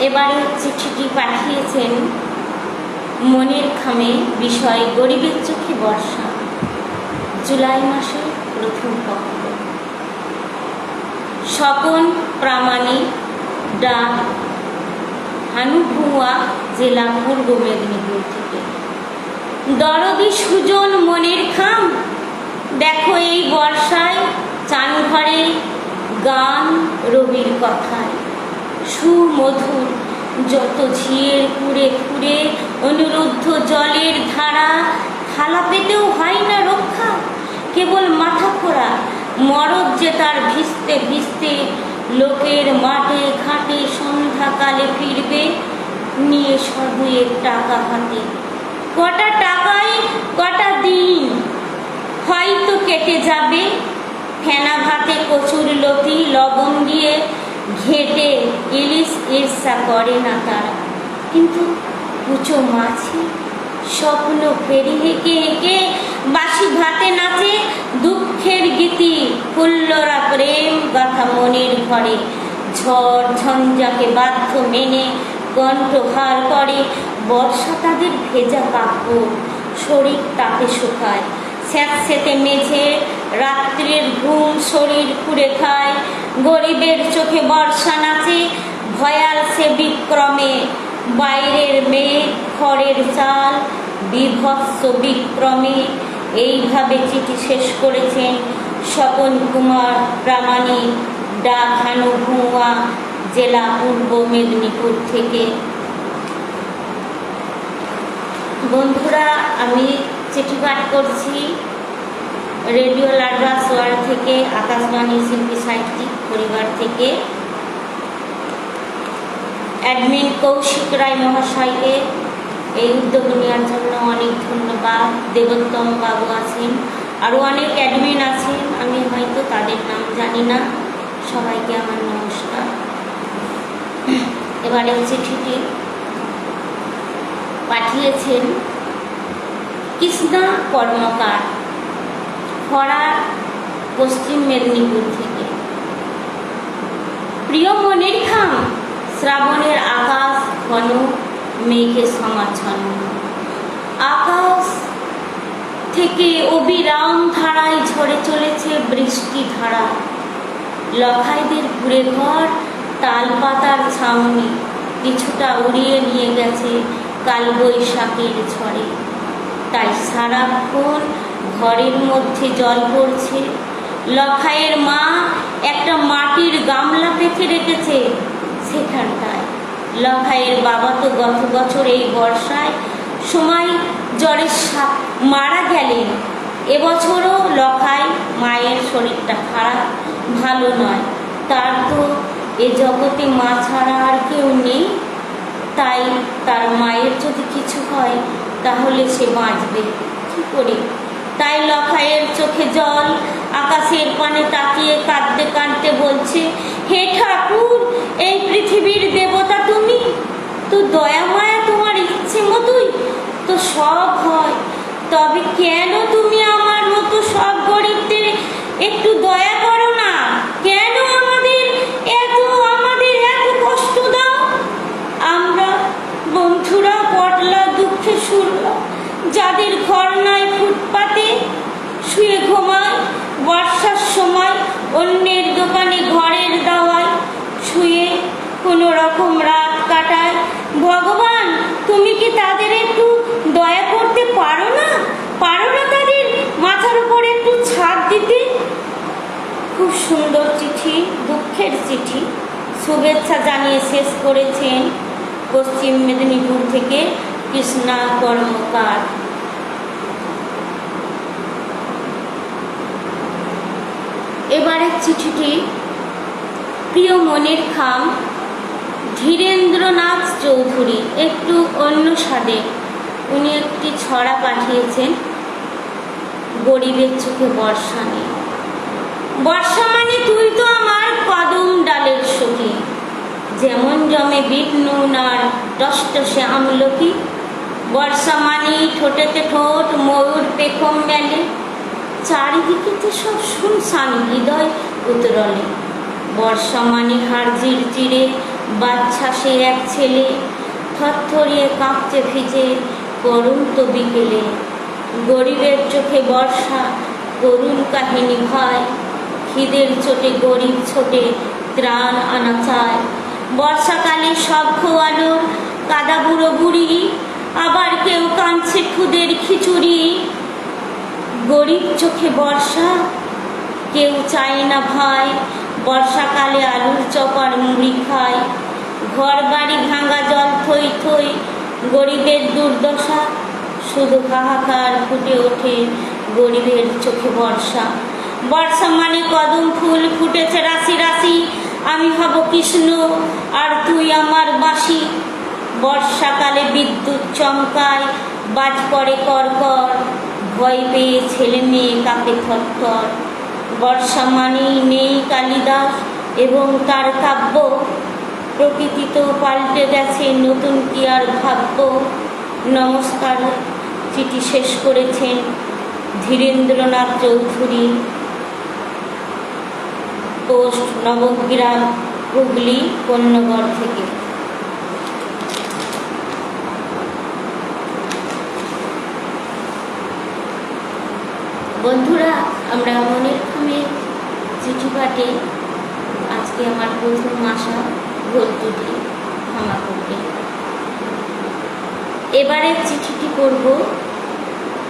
এবারে চিঠিটি পাঠিয়েছেন মনের খামে, বিষয় গরিবের চোখে বর্ষা, জুলাই মাসের প্রথম পক্ষ। স্বপন প্রামাণিক, ডাক, হানুভুয়া জেলা, পূর্ব মেদিনীপুর থেকে। দরদি সুজন মনের খাম, দেখো এই বর্ষায় চানঘরে গান রবির কথায়, সুমধুর যত ঝিয়ের কুড়ে কুড়ে অনুরুদ্ধ জলের ধারা, থালা পেতেও হয় না রক্ষা, কেবল মাথা খোড়া মরদ যে তার ভিজতে ভিজতে লোকের মাঠে ঘাটে সন্ধ্যাকালে ফিরবে, নিয়ে সদুয়ের টাকা হাতে। কটা টাকায় কটা দিন হয়তো কেটে যাবে, ফেনা ভাতে কচুর লতি লবণ দিয়ে ঘেটে ইলিশ ঈর্ষা করে না তারা, কিন্তু কুচো মাছি স্বপ্ন ফেরি হেঁকে হেঁকে বাসি ভাতে নাচে দুঃখের গীতি, ফুল্লরা প্রেম গাথা মনের ঘরে। ঝড় ঝঞ্ঝাকে বাধ্য মেনে কণ্ঠহার করে, বর্ষা তাদের ভেজা কাপড় শরীর তাপে শুকায়। স্যাঁতস্যাঁতে মেঝে রাত্রির ঘুম শরীর পুড়ে খায়, গরিবের চোখে বর্ষা নাচে ভয়াল সে বিক্রমে। বাইরের মেয়ে খড়ের চাল বিভৎস বিক্রমে। এইভাবে চিঠি শেষ করেছেন স্বপন কুমার প্রামাণিক, ডাক, হানুভুয়া জেলা, পূর্ব মেদিনীপুর থেকে। বন্ধুরা, আমি চিঠি পাঠ করছি রেডিও লাড্রাস ওয়ার্ল্ড থেকে, আকাশবাণী শিল্পী সাহিত্যিক পরিবার থেকে। অ্যাডমিন কৌশিক রায় মহাশয়কে এই উদ্যোগ নেওয়ার জন্য অনেক ধন্যবাদ। দেবোত্তম বাবু আছেন, আরও অনেক অ্যাডমিন আছেন, আমি হয়তো তাদের নাম জানি না। সবাইকে আমার নমস্কার। এবারে চিঠিটি পাঠিয়েছেন কৃষ্ণা কর্মকার, খরা, পশ্চিম মেদিনীপুর থেকে। প্রিয় মনের খাম, শ্রাবণের আকাশ ঘন মেঘে সমাচ্ছন্ন, আকাশ থেকে অবিরাম ধারায় ঝরে চলেছে বৃষ্টি ধারা। লখাইদের কুড়ে ঘর তাল পাতার ছাউনি কিছুটা উড়িয়ে নিয়ে গেছে কালবৈশাখীর ঝড়ে, তাই সারাক্ষণ ঘরের মধ্যে জল পড়ছে। লখাইয়ের মা একটা মাটির গামলা পেতে রেখেছে সেখানটায়। লখাইয়ের বাবা তো গত বছর এই বর্ষায় সময় জ্বরে মারা গেলেন। এবছরও লখাই মায়ের শরীরটা খারাপ, ভালো নয়। তার তো এ জগতে মা ছাড়া আর কেউ নেই, তাই তার মায়ের যদি কিছু হয় তাহলে সে বাঁচবে কী করে। তাই লখাইয়ের চোখে জল, আকাশের পানে তাকিয়ে কাঁদতে কাঁদতে বলছে, হে ঠাকুর, এই পৃথিবীর দেবতা তুমি তো, দয়া মায়া তোমার ইচ্ছে মতোই তো সব হয়। তবে কেন তুমি আমার মতো সব গরিবদের একটু দয়া করো না? কেন আমাদের এত কষ্ট দাও? আমরা বন্ধুরা বটলা দুঃখে শুনলাম, যাদের ঘর নাই ফুটপাতে শুয়ে ঘুমায়, বর্ষার সময় অন্যের দোকানে ঘরের দাওয়ায় শুয়ে কোনো রকম রাত কাটায়। ভগবান, তুমি কি তাদের একটু দয়া করতে পারো না? তাদের মাথার উপর একটু ছাদ দিতে? খুব সুন্দর চিঠি, দুঃখের চিঠি। শুভেচ্ছা জানিয়ে শেষ করেছেন পশ্চিম মেদিনীপুর থেকে কৃষ্ণা কর্মকার। এবারের চিঠিটি প্রিয় মনের খাম ধীরেন্দ্রনাথ চৌধুরী, একটু অন্য স্বাদে। উনি একটি ছড়া পাঠিয়েছেন গরিবের চোখে বর্ষা নিয়ে। বর্ষা মানে তুই তো আমার কদম ডালের সখী, যেমন জমে বিট নুন আর টসটসে আমলকি। বর্ষা মানে ঠোঁটেতে ঠোঁট ময়ূর পেখম মেলে, চারিদিকে তো সব শুনশান হৃদয় উতরলে। বর্ষা মানে হাড়জির চিড়ে বাচ্চা সে এক ছেলে, থরথরিয়ে কাঁপছে ভিজে পড়ন্ত বিকেলে। গরিবের চোখে বর্ষা করুণ কাহিনী ভাই, খিদের চোটে গরিব ছোটে ত্রাণ আনা চায়। বর্ষাকালে সব খোয়ালোর কাদা বুড়ো বুড়ি, আবার কেউ কাঁদছে খুদের খিচুড়ি। গরিব চোখে বর্ষা কেউ চায় না ভাই, বর্ষাকালে আলুর চপার মুড়ি খায়। ঘর বাড়ি ভাঙা জল থই থই, গরিবের দুর্দশা শুধু হাহাকার ফুটে ওঠে গরিবের চোখে বর্ষা। বর্ষা মানে কদম ফুল ফুটেছে রাশি রাশি, আমি হব কৃষ্ণ আর তুই আমার বাঁশি। বর্ষাকালে বিদ্যুৎ চমকায় বাজ পড়ে করকর, ভয় পেয়ে ছেলে মেয়ে কাঁপে থরথর। বর্ষা মানেই নেই কালিদাস এবং তার কাব্য, প্রকৃতি তো পাল্টে গেছে নতুন কি আর ভাবব। নমস্কার। চিঠি শেষ করেছেন ধীরেন্দ্রনাথ চৌধুরী, পোস্ট নবগ্রাম, হুগলি, কন্যগড় থেকে। বন্ধুরা, আমরা মনের খামে চিঠি পাঠে আজকে আমার প্রথম আসা ভুল ত্রুটি ক্ষমা করবে। এবারের চিঠিটি করব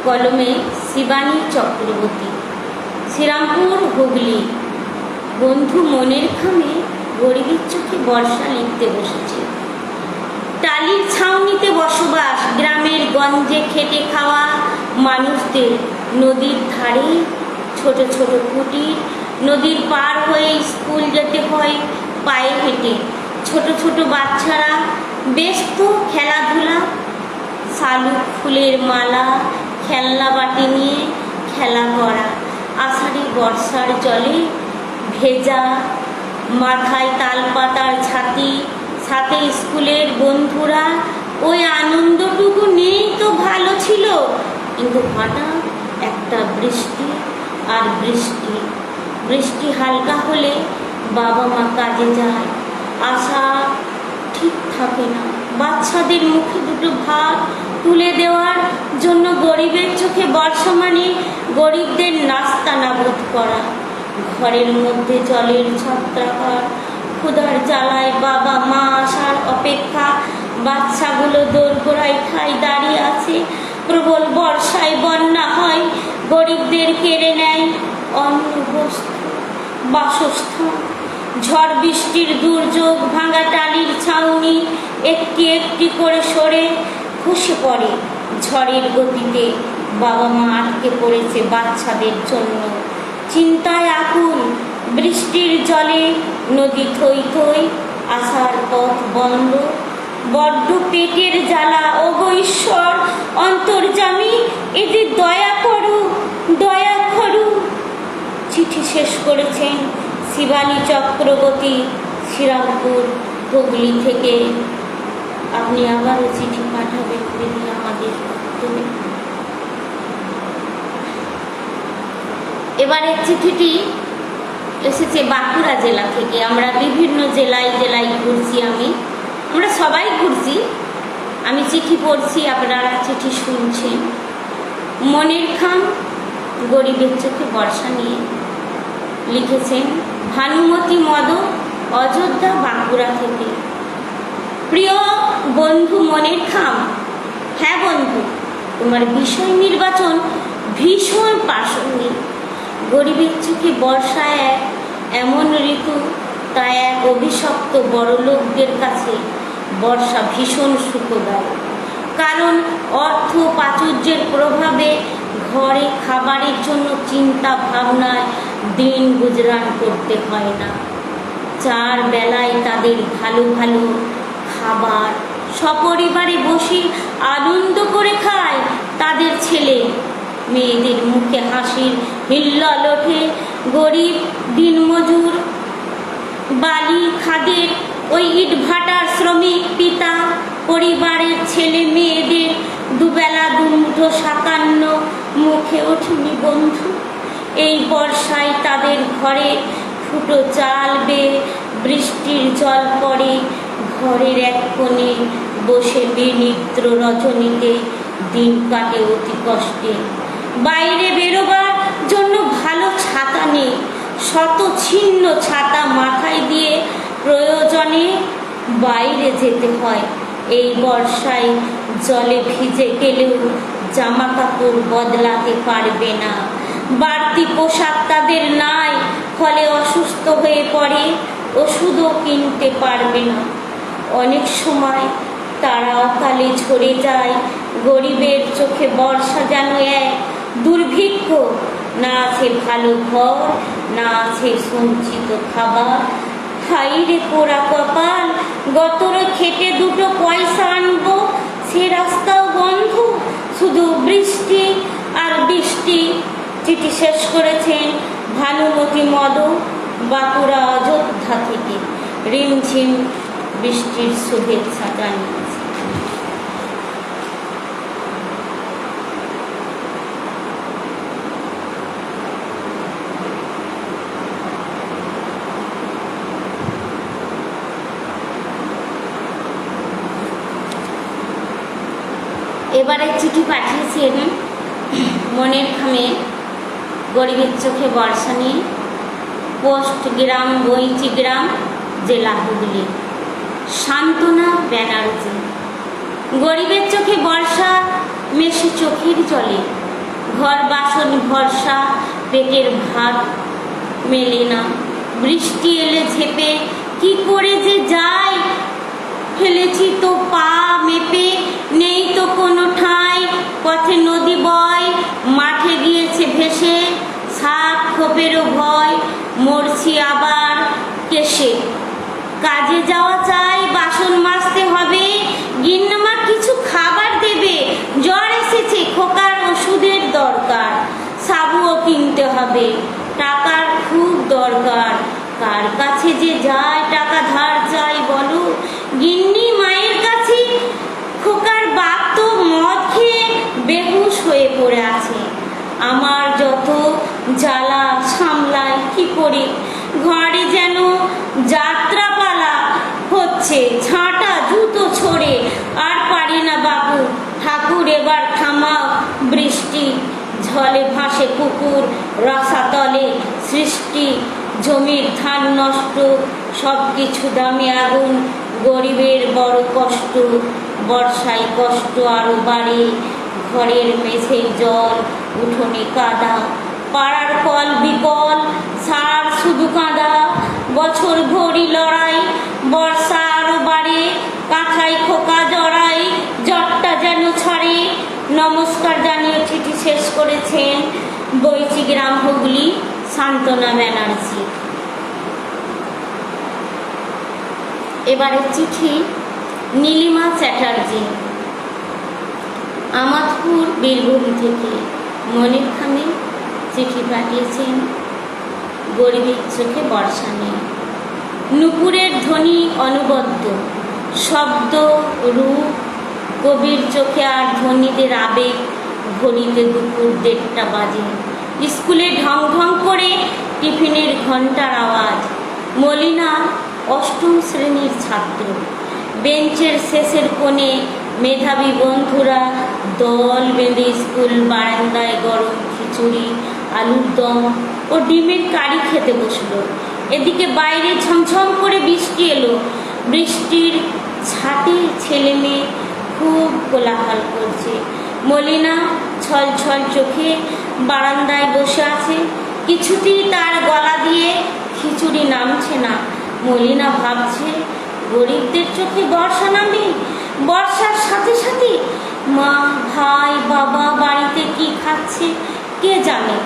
কলমে শিবানী চক্রবর্তী, শ্রীরামপুর, হুগলি। বন্ধু মনের খামে গরিবের চোখে বর্ষা লিখতে বসেছে। টালির ছাউনিতে বসবাস গ্রামের গঞ্জে খেটে খাওয়া মানুষদের, নদীর ধারে ছোট ছোট কুটির, নদীর পার হয়ে স্কুল যেতে হয় পায়ে হেঁটে। ছোট ছোট বাচ্চারা ব্যস্ত খেলাধুলা, শালুক ফুলের মালা, খেলনা বাটি নিয়ে খেলা করা। আষাঢ়ে বর্ষার জলে ভেজা, মাথায় তাল পাতার ছাতি, সাথে স্কুলের বন্ধুরা। ওই আনন্দটুকু নেই তো ভালো ছিল, কিন্তু হঠাৎ একটা বৃষ্টি আর বৃষ্টি। বৃষ্টি হালকা হলে বাবা মা কাজে যায়, আশা ঠিক থাকে না। বাচ্চাদের মুখে দুটো ভাত তুলে দেওয়ার জন্য গরিবের চোখে বর্ষা মানে গরিবদের নাস্তা নাবুদ করা। ঘরের মধ্যে জলের ছত্রাকার, ক্ষুধার জ্বালায় বাবা মা আসার অপেক্ষা। বাচ্চাগুলো দোরগোড়ায় ঠাই দাঁড়িয়ে আছে। প্রবল বর্ষায় বন্যা হয়, গরিবদের কেড়ে নেয় অন্ন, বস্ত্র, বাসস্থান। ঝড় বৃষ্টির দুর্যোগ ভাঙা টালির ছাউনি একটি একটি করে সরে খসে পড়ে ঝড়ের গতিতে। বাবা মা আটকে পড়েছে বাচ্চাদের জন্য, চিন্তায় আকুল। বৃষ্টির জলে নদী থই থই, আসার পথ বন্ধ। বড্ড পেটের জ্বালা, ওগো ঈশ্বর অন্তর্যামী, এদের দয়া করো, দয়া করো। চিঠি শেষ করেছেন শিবানী চক্রবর্তী, শ্রীরামপুর, হুগলি থেকে। আপনি আবারও চিঠি পাঠাবেন দিদি আমাদের। এবারের চিঠিটি এসেছে বাঁকুড়া জেলা থেকে। আমরা বিভিন্ন জেলায় জেলায় ঘুরছি, আমরা সবাই ঘুরছি। আমি চিঠি পড়ছি, আপনারা চিঠি শুনছেন। মনের খাম গরিবের চোখে বর্ষা নিয়ে লিখেছেন ভানুমতি মদক, অযোধ্যা, বাঁকুড়া থেকে। প্রিয় বন্ধু মনের খাম, হ্যাঁ বন্ধু, তোমার বিষয় নির্বাচন ভীষণ প্রাসঙ্গিক। গরিবের চোখে বর্ষা এমন ঋতু, তা এক অভিশপ্ত বড়লোকদের কাছে বর্ষা ভীষণ সুখদায়ক, কারণ অর্থ প্রাচুর্যের প্রভাবে ঘরে খাবারের জন্য চিন্তা ভাবনায় দিন গুজরান করতে হয় না। 4 বেলায় তাদের ভালো ভালো খাবার সপরিবারে বসে আনন্দ করে খায় তাদের ছেলে মেয়েদের মুখে হাসির হিল্লোল ওঠে। গরিব দিনমজুর বালি খাদের ওই ইটভাটার শ্রমিক পিতা পরিবারের ছেলে মেয়েদের দুবেলা দুমুঠো 57 মুখে ওঠেনি বন্ধু। এই বর্ষায় তাদের ঘরে ফুটো চাল বেয়ে বৃষ্টির জল পড়ে, ঘরের এক কোণে বসে বিনিদ্র রজনীতে দিন কাটে অতি কষ্টে। বাইরে বেরোবার জন্য ভালো ছাতা নেই, শত ছিন্ন ছাতা মাথায় দিয়ে প্রয়োজনে বাইরে যেতে হয়। এই বর্ষায় জলে ভিজে গেলেও জামা কাপড় বদলাতে পারবে না, বাড়তি পোশাক তাদের নাই, ফলে অসুস্থ হয়ে পড়ে, ওষুধও কিনতে পারবে না। অনেক সময় তারা অকালে ঝরে যায়। গরিবের চোখে বর্ষা যেন এক দুর্ভিক্ষ, না আছে ভালো ঘর, না আছে সঞ্চিত খাবার। হাইরে পোড়া কপাল, গতরে খেটে 2 পয়সা আনবো, সে রাস্তাও বন্ধ, শুধু বৃষ্টি আর বৃষ্টি। চিঠি শেষ করেছেন ভানুমতি মদন, বাঁকুড়া অযোধ্যা থেকে। রিমঝিম বৃষ্টির শুভেচ্ছা জানিয়েছে। এবারে চিঠি পাঠিয়েছেন মনের খামে গরিবের চোখে বর্ষা নিয়ে, পোস্ট গ্রাম বইচি গ্রাম, জেলা হুগলি, সান্ত্বনা ব্যানার্জি। গরিবের চোখে বর্ষা মেশে চোখের জলে, ঘর বাসন ভরসা, পেটের ভাত মেলে না। বৃষ্টি এলে ঝেপে কি করে যে যায়, ফেলেছি তো পা মেপে, নেই তো কোনো ঠাঁই। পথে নদী বয়, মাঠে গিয়েছে ভেসে, সাপ খোপেরও ভয়, মরছি আবার কেসে। কাজে যাওয়া চাই, বাসন মাজতে হবে, গিন্নামা কিছু খাবার দেবে, জ্বর এসেছে, খোকার ওষুধের দরকার, সাবুও কিনতে হবে, টাকার খুব দরকার। কার কাছে যে যায় টাকা ধার চাই বলো, গিন্নি মায়ের কাছে। খোকার বাপ তো মদ খেয়ে বেহুশ হয়ে পড়ে আছে। আমার যত জ্বালা সামলায় কি করে, ঘরে যেন যাত্রাপালা হচ্ছে, ঝাঁটা জুতো ছড়ে। আর পারি না বাবু, ঠাকুর এবার থামাও বৃষ্টি। ঝলে ভাসে পুকুর রসাতলে সৃষ্টি, জমির ধান নষ্ট, সব কিছু দামে আগুন। গরিবের বড় কষ্ট, বর্ষায় কষ্ট আরো বাড়ে। ঘরের মেঝেই জল, উঠোনে কাদা, পাড়ার কল বিকল, সার শুধু কাঁদা। বছর ভরি লড়াই, বর্ষা আরো বাড়ে, কাঁথায় খোকা জড়াই, জ্বরটা যেন ছাড়ে। নমস্কার জানিয়ে চিঠি শেষ করেছেন বইচি গ্রাম হুগলি, সান্ত্বনা ব্যানার্জি। এবারে চিঠি নীলিমা চ্যাটার্জি, আমাদপুর বীরভূম থেকে। মনের খামে চিঠি পাঠিয়েছেন গরিবের চোখে বর্ষা নিয়ে। নুপুরের ধ্বনি অনবদ্য, শব্দ রূপ, কবির চোখে আর ধ্বনিদের আবেগ। ঘড়িতে দুপুর 1:30 বাজে, স্কুলে ঢং ঢং করে টিফিনের ঘন্টার আওয়াজ। মলিনা 8ম শ্রেণীর ছাত্র, বেঞ্চের শেষের কোণে মেধাবী বন্ধুরা দল বেঁধে স্কুল বারান্দায় গরম খিচুড়ি, আলুর দম ও ডিমের কারি খেতে বসলো। এদিকে বাইরে ঝমঝম করে বৃষ্টি এলো। বৃষ্টির ছাটে ছেলে মেয়ে খুব কোলাহল করছে। মলিনা ছল ছল চোখে বারান্দায় বসে আছে, কিছুতেই তার গলা দিয়ে খিচুড়ি নামছে না। মলিনা ভাবছে, গরিবদের চোখে বর্ষা নামে। বর্ষার সাথে সাথে মা, ভাই, বাবা বাড়িতে কি খাচ্ছে কে জানে।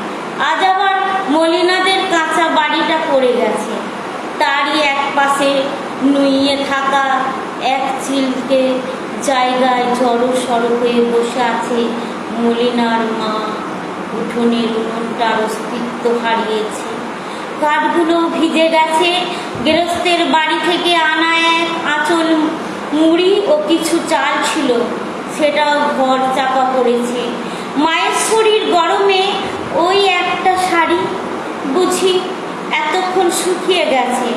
আজ আবার মলিনাদের কাঁচা বাড়িটা পড়ে গেছে। তারই এক পাশে নুইয়ে থাকা এক চিলকে জায়গায় জড়সড় হয়ে বসে আছে মলিনার মা। উঠোনের উনুনটার অস্তিত্ব হারিয়েছে, কাঠগুলো ভিজে গেছে। গৃহস্থের বাড়ি থেকে আনা এক আঁচল মুড়ি ও কিছু চাল ছিল, সেটাও ঘর চাপা পড়েছে। মায়ের শরীর গরমে ওই একটা শাড়ি বুঝি এতক্ষণ শুকিয়ে গেছে।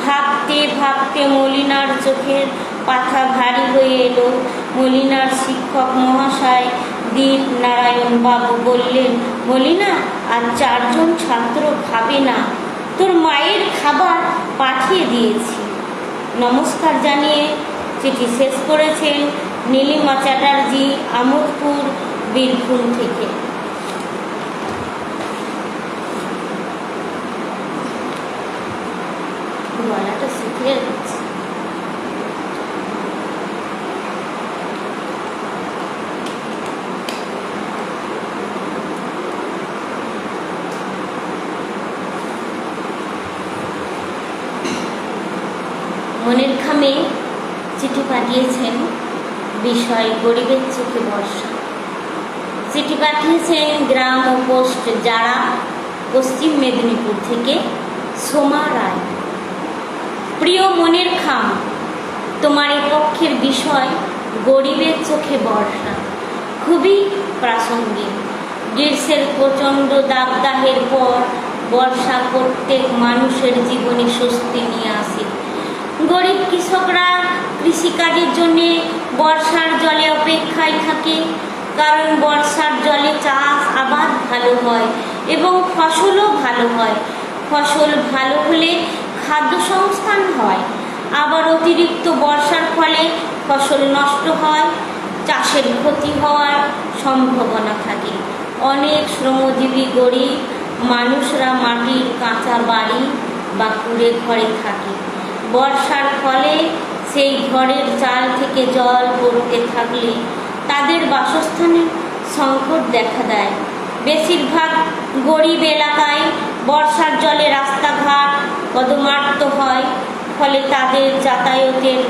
ভাবতে ভাবতে মলিনার চোখের পাতা ভারী হয়ে এলো। মলিনার শিক্ষক মহাশয় দীপ নারায়ণ বাবু বললেন, মলিনা, আর 4 জন ছাত্র খাবে না, তোর মায়ের খাবার পাঠিয়ে দিয়েছি। নমস্কার জানিয়ে চিঠি শেষ করেছেন নীলিমা চ্যাটার্জি, আমোদপুর, বীরভূম থেকে। গলাটা শুকিয়ে যাচ্ছে। মনের খামে চিঠি পাঠিয়েছেন, বিষয় গরিবের চোখে বর্ষা। চিঠি পাঠিয়েছেন গ্রাম ও পোস্ট যারা, পশ্চিম মেদিনীপুর থেকে সোমা রায়। প্রিয় মনের খাম, তোমার এ পক্ষের বিষয় গরিবের চোখে বর্ষা খুবই প্রাসঙ্গিক। গ্রীষ্মের প্রচণ্ড দাবদাহের পর বর্ষা প্রত্যেক মানুষের জীবনে স্বস্তি নিয়ে আসে। গরিব কৃষকরা কৃষিকাজের জন্য বর্ষার জলে অপেক্ষায় থাকে, কারণ বর্ষার জলে চাষ আবাদ ভালো হয় এবং ফসলও ভালো হয়। ফসল ভালো হলে খাদ্য সংস্থান হয়। আবার অতিরিক্ত বর্ষার ফলে ফসল নষ্ট হয়, চাষের ক্ষতি হওয়ার সম্ভাবনা থাকে। অনেক শ্রমজীবী গরিব মানুষরা মাটির কাঁচা বাড়ি বা কুঁড়ে ঘরে থাকে। বর্ষার ফলে সেই ঘরের চাল থেকে জল পড়তে থাকলে তাদের বাসস্থানে সংকট দেখা দেয়। বেশিরভাগ গরিব এলাকায় বর্ষার জলে রাস্তাঘাট কর্দমাক্ত হয়, ফলে তাদের যাতায়াতের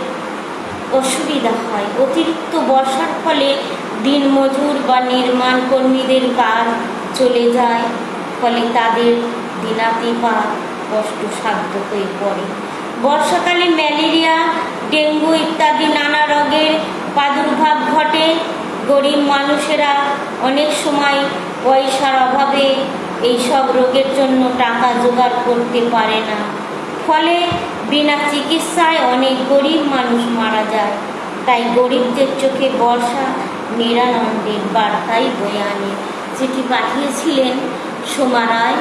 অসুবিধা হয়। অতিরিক্ত বর্ষার ফলে দিনমজুর বা নির্মাণ কর্মীদের কাজ চলে যায়, ফলে তাদের দিনাতিপাত কষ্টসাধ্য হয়ে পড়ে। বর্ষাকালে ম্যালেরিয়া, ডেঙ্গু ইত্যাদি নানা রোগের প্রাদুর্ভাব ঘটে। গরিব মানুষেরা অনেক সময় পয়সার অভাবে এইসব রোগের জন্য টাকা জোগাড় করতে পারে না, ফলে বিনা চিকিৎসায় অনেক গরিব মানুষ মারা যায়। তাই গরিবদের চোখে বর্ষা নিরানন্দের বার্তাই বয়ে আনে। চিঠি পাঠিয়েছিলেন সোমা রায়,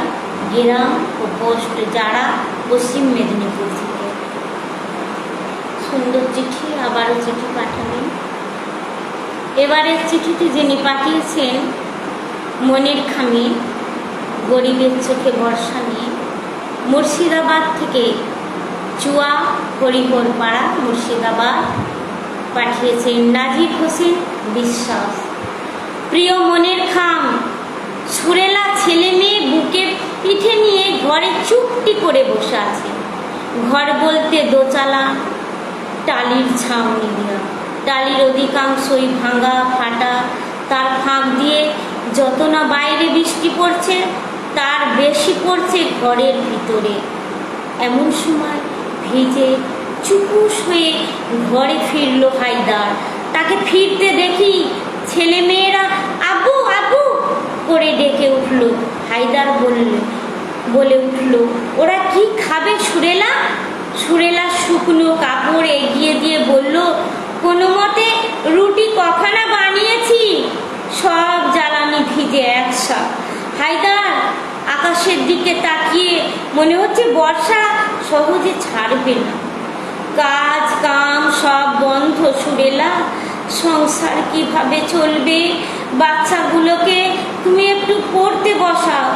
গ্রাম ও পোস্ট যারা, পশ্চিম মেদিনীপুর থেকে। সুন্দর চিঠি, আবারও চিঠি পাঠাবেন। এবারের চিঠিটি যিনি পাঠিয়েছেন মনের খামে গরিবের চোখে বর্ষা নিয়ে, মুর্শিদাবাদ থেকে চুয়া হরিহর পাড়া, মুর্শিদাবাদ, পাঠিয়েছেন নাজির হোসেন বিশ্বাস। প্রিয় মনের খাম, সুরেলা ছেলে মেয়ে বুকে পিঠে নিয়ে ঘরে চুপটি করে বসে আছে। ঘর বলতে দোচালা, টালির ছাউনি দেওয়া। টালির অধিকাংশই ভাঙা ফাটা, তার ফাঁক দিয়ে যত না বাইরে বৃষ্টি পড়ছে তার বেশি পড়ছে ঘরের ভিতরে। এমন সময় ভিজে চুপুস হয়ে ঘরে ফিরল হায়দার। তাকে ফিরতে দেখি ছেলেমেয়েরা আব্বু আব্বু করে ডেকে উঠল। হায়দার বলে উঠল, ওরা কি খাবে সুরেলা? সুরেলা শুকনো কাপড় এগিয়ে দিয়ে বলল, কোনো মতে রুটি কখানা বানিয়েছি, সব জ্বালানি ভিজে একসাথে। হায়দার আকাশের দিকে তাকিয়ে মনে হচ্ছে বর্ষা সহজে ছাড়বে না। কাজ কাম সব বন্ধ সুরেলা, সংসার কিভাবে চলবে? বাচ্চাগুলোকে তুমি একটু পড়তে বসাও,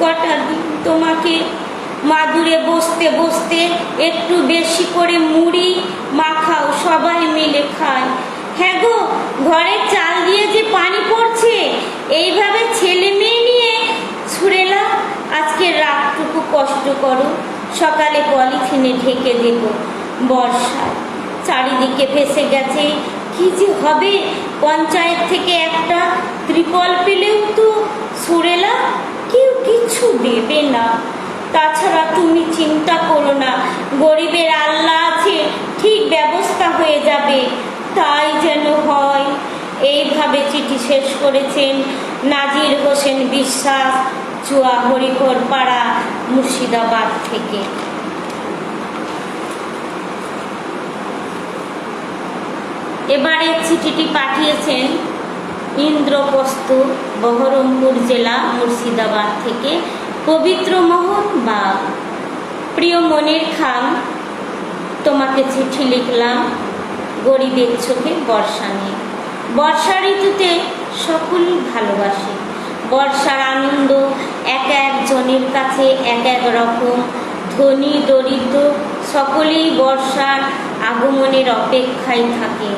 কটা দিন তোমাকে মাদুরে বসতে বসতে একটু বেশি করে মুড়ি মাখাও, সবাই মিলে খায়। হ্যাঁ গো, ঘরের চাল দিয়ে যে পানি পড়ছে, এইভাবে ছেলে মেয়ে নিয়ে সুরেলা আজকের রাতটুকু কষ্ট করো, সকালে পলিথিনে ঢেকে দেব। বর্ষায় চারিদিকে ভেসে গেছে, কি যে হবে। পঞ্চায়েত থেকে একটা ত্রিপল পেলেও তো সুরেলা কেউ কিছু দেবে না। তাছাড়া তুমি চিন্তা করো না, গরিবের আল্লাহ আছে, ঠিক ব্যবস্থা হয়ে যাবে, তাই যেন হয়। এইভাবে চিঠি শেষ করেছেন নাজির হোসেন বিশ্বাস, চুয়া হরিহর পাড়া, মুর্শিদাবাদ থেকে। এবারে চিঠিটি পাঠিয়েছেন ইন্দ্রপ্রস্থ, বহরমপুর জেলা, মুর্শিদাবাদ থেকে পবিত্র মোহন বাগ। প্রিয় মনের খাম, তোমাকে চিঠি লিখলাম গরিবের চোখে বর্ষা নিয়ে। বর্ষা ঋতুতে সকলেই ভালোবাসে। বর্ষার আনন্দ এক একজনের কাছে এক এক রকম। ধনী দরিদ্র সকলেই বর্ষার আগমনের অপেক্ষায় থাকে।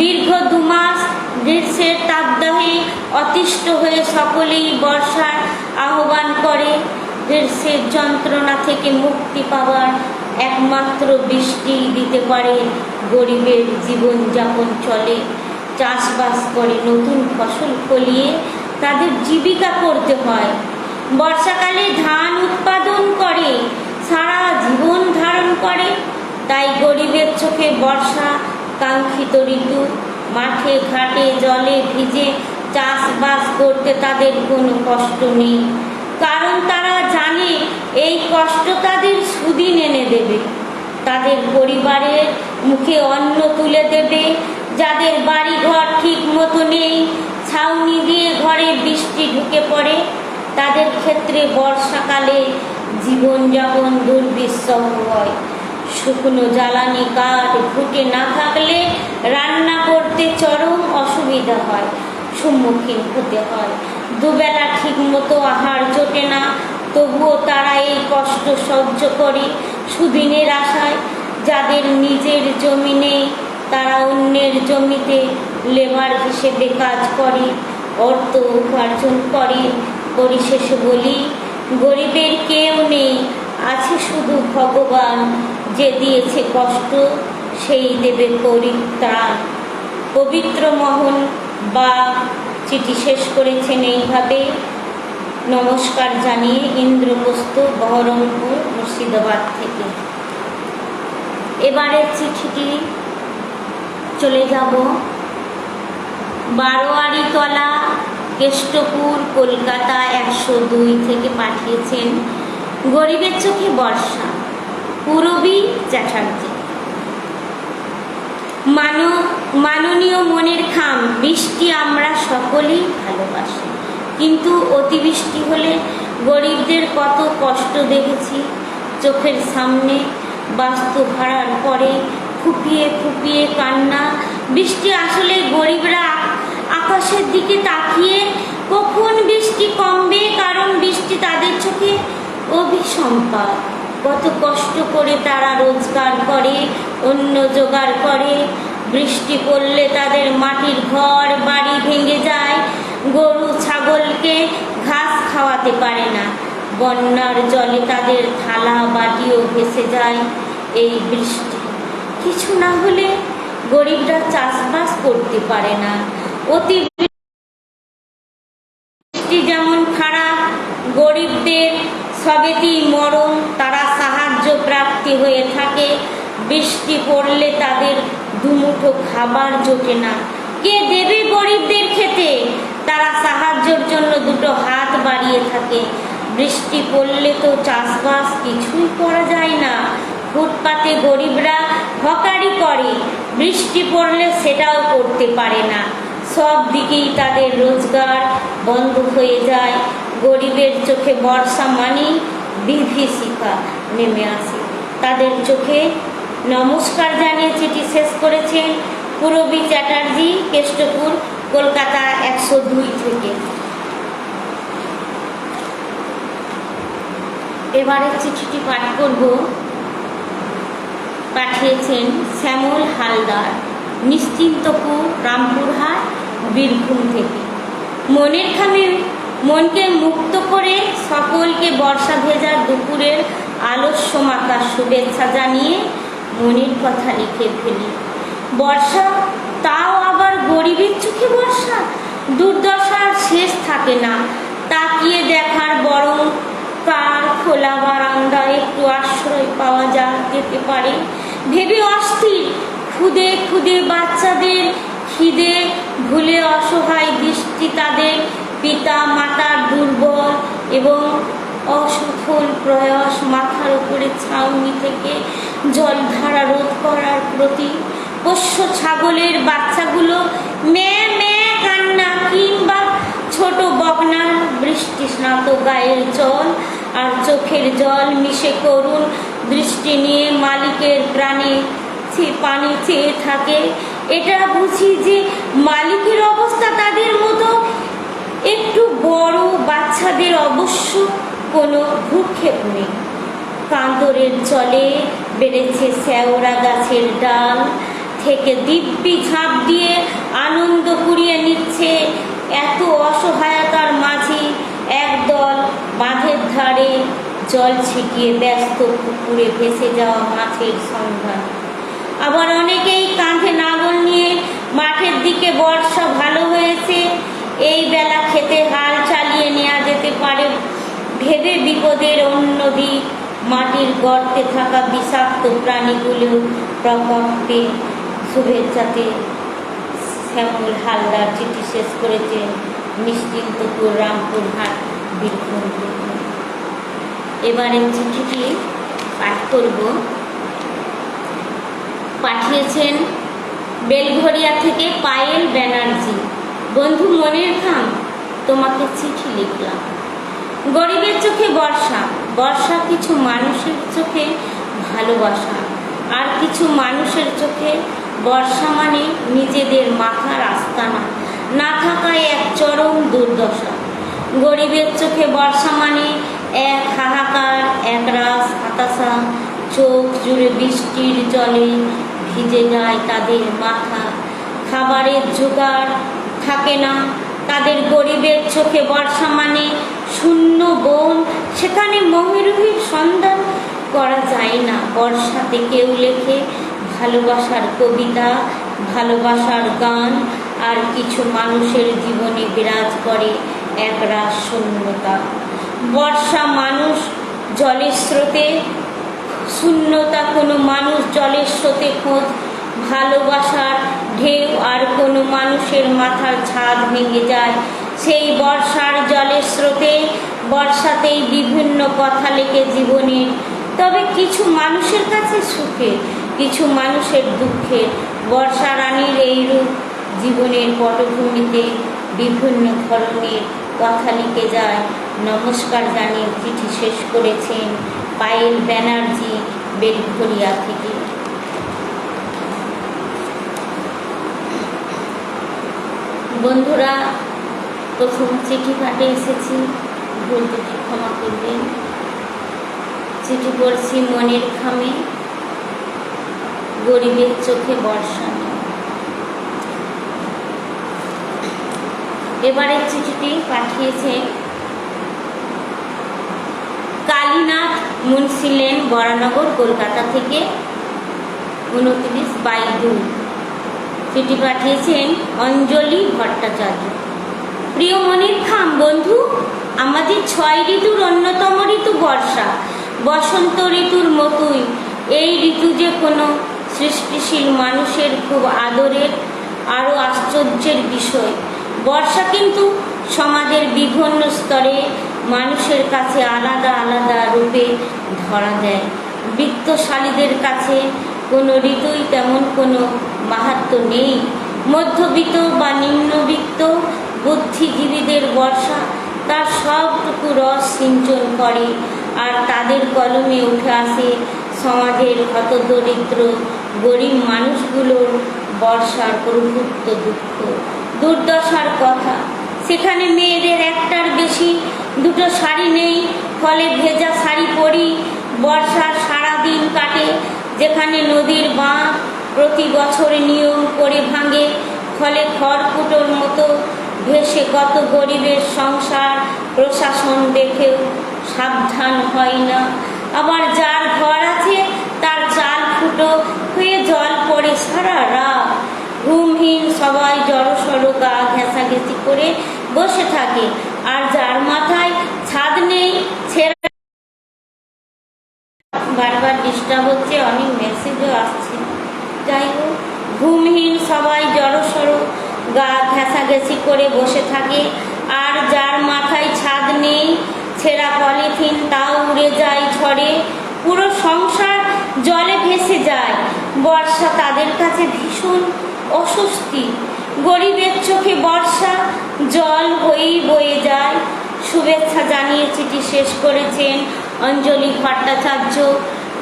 দীর্ঘ 2 মাস গ্রীষ্মের তাপদাহে অতিষ্ঠ হয়ে সকলেই বর্ষার আহ্বান করে। গ্রীষ্মের যন্ত্রণা থেকে মুক্তি পাওয়ার একমাত্র বৃষ্টি দিতে পারে। গরিবের জীবনযাপন চলে, চাষবাস করে নতুন ফসল ফলিয়ে তাদের জীবিকা করতে হয়। বর্ষাকালে ধান উৎপাদন করে, সারা জীবন ধারণ করে। তাই গরিবের চোখে বর্ষা কাঙ্ক্ষিত ঋতু। মাঠে ঘাটে জলে ভিজে চাষবাস করতে তাদের কোনো কষ্ট নেই, কারণ তারা জানে এই কষ্ট তাদের সুদিন এনে দেবে, তাদের পরিবারের মুখে অন্ন তুলে দেবে। যাদের বাড়ি ঘর ঠিক মতো নেই, ছাউনি দিয়ে ঘরে বৃষ্টি ঢুকে পড়ে, তাদের ক্ষেত্রে বর্ষাকালে জীবনযাপন দুর্বিষহ হয়। শুকনো জ্বালানি কাঠ ফুটে না থাকলে রান্না করতে চরম অসুবিধা হয়, সম্মুখীন হতে হয়। দুবেলা ঠিক মতো আহার জোটে না, তবুও তারা এই কষ্ট সহ্য করে সুদিনের আশায়। যাদের নিজের জমি নেই, তারা অন্যের জমিতে লেবার হিসেবে কাজ করে, অর্থ উপার্জন করে। পরিশেষে বলি, গরিবের কেউ নেই, আছে শুধু ভগবান, যে দিয়েছে কষ্ট সেই দেবে পরিত্রাণ। পবিত্র মোহন বাগ চিঠি শেষ করেছেন এইভাবে। নমস্কার জানিয়ে ইন্দ্রপ্রস্থ, বহরমপুর, মুর্শিদাবাদ থেকে। এবারে চিঠিটি চলে যাব বারোয়ারিতলা, কেষ্টপুর, কলকাতা 102 থেকে। পাঠিয়েছেন গরিবের চোখে বর্ষা, পূরবী চ্যাটার্জি। মাননীয় মনের খাম, বৃষ্টি আমরা সকলেই ভালোবাসি, কিন্তু অতিবৃষ্টি হলে গরিবদের কত কষ্ট দেখেছি চোখের সামনে। বাস্তু ভাড়ার পরে ফুপিয়ে ফুপিয়ে কান্না। বৃষ্টি আসলে গরিবরা আকাশের দিকে তাকিয়ে কখন বৃষ্টি কমবে, কারণ বৃষ্টি তাদের চোখে অভিসম্পাদ। কত কষ্ট করে তারা রোজগার করে, অন্য জোগাড় করে। বৃষ্টি পড়লে তাদের মাটির ঘর বাড়ি ভেঙে যায়, গরু ছাগলকে ঘাস খাওয়াতে পারে না। বন্যার জলে তাদের থালা বাটিও ভেসে যায়। এই বৃষ্টি কিছু না হলে গরিবরা চাষবাস করতে পারে না। অতিবৃষ্টি যেমন খারাপ, গরিবদের সবেতেই মরণ, তারা সাহায্য প্রাপ্তি হয়ে থাকে। বৃষ্টি পড়লে তাদের দুমুঠো খাবার জোটে না, কে দেবে গরিবদের খেতে? তারা সাহায্যের জন্য দুটো হাত বাড়িয়ে থাকে। বৃষ্টি পড়লে তো চাষবাস কিছুই করা যায় না। ফুটপাতে গরিবরা হকারি করে, বৃষ্টি পড়লে সেটাও করতে পারে না। সব দিকেই তাদের রোজগার বন্ধ হয়ে যায়। গরিবের চোখে বর্ষা মানেই বিভীষিকা নেমে আসে তাদের চোখে। নমস্কার জানিয়ে চিঠি শেষ করেছেন পূরবী চ্যাটার্জি, কেষ্টপুর, কলকাতা 102 থেকে। এবারে চিঠিটি পাঠ করব। পাঠিয়েছেন শ্যামল হালদার, নিশ্চিন্তপুর, রামপুরহাট, বীরভূম থেকে। মনের খামে মনকে মুক্ত করে সকলকে বর্ষা ভেজা দুপুরের আলস্য মাতার শুভেচ্ছা জানিয়ে মনের কথা লিখে ফেলি। বর্ষা, তাও আবার গরিবের চোখে বর্ষা। দুর্দশার শেষ থাকে না, তাকিয়ে দেখার বরং কার খোলা বারান্দায় একটু আশ্রয় পাওয়া যেতে পারে ভেবে অস্থির। খুদে খুদে বাচ্চাদের খিদে ভুলে অসহায় দৃষ্টি তাদের পিতা মাতার দুর্বল এবং অসফল প্রয়াস মাথার উপরে ছাউনি থেকে জলধারা রোধ করার প্রতি। পোষ্য ছাগলের বাচ্চাগুলো ম্যাঁ ম্যাঁ কান্না, কিংবা ছোট বকনার বৃষ্টি স্নাত গায়ের জল আর চোখের জল মিশে করুণ দৃষ্টি নিয়ে মালিকের প্রাণে পানি চেয়ে থাকে। এটা বুঝি যে মালিকের অবস্থা তাদের মতো। একটু বড় বাচ্চাদের অবশ্য কোনো ভূক্ষেপ নেই। কান্দরের জলে বেড়েছে শ্যাওড়া গাছের ডাল থেকে দিব্যি ঝাঁপ দিয়ে আনন্দ কুড়িয়ে নিচ্ছে। এত অসহায়তার মাঝে একদল বাঁধের ধারে জল ছিটিয়ে ব্যস্ত পুকুরে ভেসে যাওয়া মাছের সন্ধান। আবার অনেকেই কাঁধে নাঙল নিয়ে মাঠের দিকে। বর্ষা ভালো হয়েছে, এই বেলা খেতে হাল চালিয়ে নেওয়া যেতে পারে ভেবে বিপদের অন্য দিক মাটির গর্তে থাকা বিষাক্ত প্রাণীগুলো প্রকম্পে শুভেচ্ছাতে শ্যামল হালদার চিঠি শেষ করেছেন নিশ্চিন্তপুর, রামপুরহাট, বীরভূম থেকে। এবারে চিঠিটি পাঠ করব। পাঠিয়েছেন বেলঘরিয়া থেকে পায়েল ব্যানার্জি। বন্ধু মনের খাম, তোমাকে চিঠি লিখলাম। গরিবের চোখে বর্ষা, বর্ষা কিছু মানুষের চোখে ভালোবাসা, আর কিছু মানুষের চোখে বর্ষা মানে নিজেদের মাথার আস্তানা না থাকায় এক চরম দুর্দশা। গরিবের চোখে বর্ষা মানে এক হাহাকার, এক রাস হতাশা। চোখ জুড়ে বৃষ্টির জলে ভিজে যায় তাদের মাথা, খাবারের জোগাড় থাকে না তাদের। গরিবের চোখে বর্ষা মানে শূন্য বন, সেখানে ময়ূরীর সন্ধান করা যায় না। বর্ষাতে কেউ লেখে ভালোবাসার কবিতা, ভালোবাসার গান, আর কিছু মানুষের জীবনে বিরাজ করে একরাশ শূন্যতা। বর্ষা মানুষ জলের স্রোতে, শূন্যতা কোনো মানুষ জলের স্রোতে খোঁজ ভালোবাসার ঢেউ, আর কোনো মানুষের মাথার ছাদ ভেঙে যায় সেই বর্ষার জলের স্রোতে। বর্ষাতেই বিভিন্ন কথা লেখে জীবনের, তবে কিছু মানুষের কাছে সুখে, কিছু মানুষের দুঃখের। বর্ষা রানীর এইরূপ জীবনের পটভূমিতে বিভিন্ন ধরনের কথা লিখে যায়। নমস্কার জানিয়ে চিঠি শেষ করেছেন পায়েল ব্যানার্জি, বেলঘরিয়া থেকে। বন্ধুরা, প্রথম চিঠি পাঠে এসেছি, ভুল ত্রুটি ক্ষমা করবেন। চিঠি পড়ছি মনের খামে, গরিবের চোখে বর্ষা। এবারের চিঠিটি পাঠিয়েছেন কালীনাথ মুন্সি লেন, বরানগর, কলকাতা থেকে 29/2। চিঠি পাঠিয়েছেন অঞ্জলি ভট্টাচার্য। প্রিয় মনির খাম বন্ধু, আমাদের 6 ঋতুর অন্যতম ঋতু বর্ষা। বসন্ত ঋতুর মতোই এই ঋতু যে কোনো সৃষ্টিশীল মানুষের খুব আদরের, আরও আশ্চর্যের বিষয়। বর্ষা কিন্তু সমাজের বিভিন্ন স্তরে মানুষের কাছে আলাদা আলাদা রূপে ধরা দেয়। বিত্তশালীদের কাছে কোনো ঋতুই তেমন কোনো মাহাত্ম্য নেই। মধ্যবিত্ত বা নিম্নবিত্ত বুদ্ধিজীবীদের বর্ষা তার সবটুকু রস সিঞ্চন করে, আর তাদের কলমে উঠে আসে সমাজের হতদরিদ্র গরিব মানুষগুলোর বর্ষার প্রভুত্ব, দুঃখ, দুর্দশার কথা। সেখানে মেয়েদের একটার বেশি দুটো শাড়ি নেই, ফলে ভেজা শাড়ি পরি বর্ষার সারা দিন কাটে, যেখানে নদীর বাঁধ প্রতি বছর নিয়ম করে ভাঙে, ফলে খড়কুটোর মতো ভেসে কত গরিবের সংসার। প্রশাসন দেখেও সাবধান হয় না, আবার যার ঘর আছে তার চাল ফুটো হয়ে জল পড়ে সারা রাত। ঘুমহীন সবাই জড়সড় গা ঘেঁষাঘেঁষি করে বসে থাকে, আর যার মাথায় ছাদ নেই ছেঁড়া। বারবার ডিস্টার্ব হচ্ছে, অনেক মেসেজও আসছে। যাই হোক, ঘুমহীন সবাই জড়সড় গা ঘেঁষাঘেঁষি করে বসে থাকে, আর যার মাথায় ছাদ নেই ছেঁড়া পলিথিন তাও উড়ে যায় ঝড়ে। পুরো সংসার জলে ভেসে যায়। বর্ষা তাদের কাছে ভীষণ অস্বস্তি। গরিবের চোখে বর্ষা জল হয়েই বয়ে যায়। শুভেচ্ছা জানিয়ে চিঠি শেষ করেছেন অঞ্জলি ভট্টাচার্য,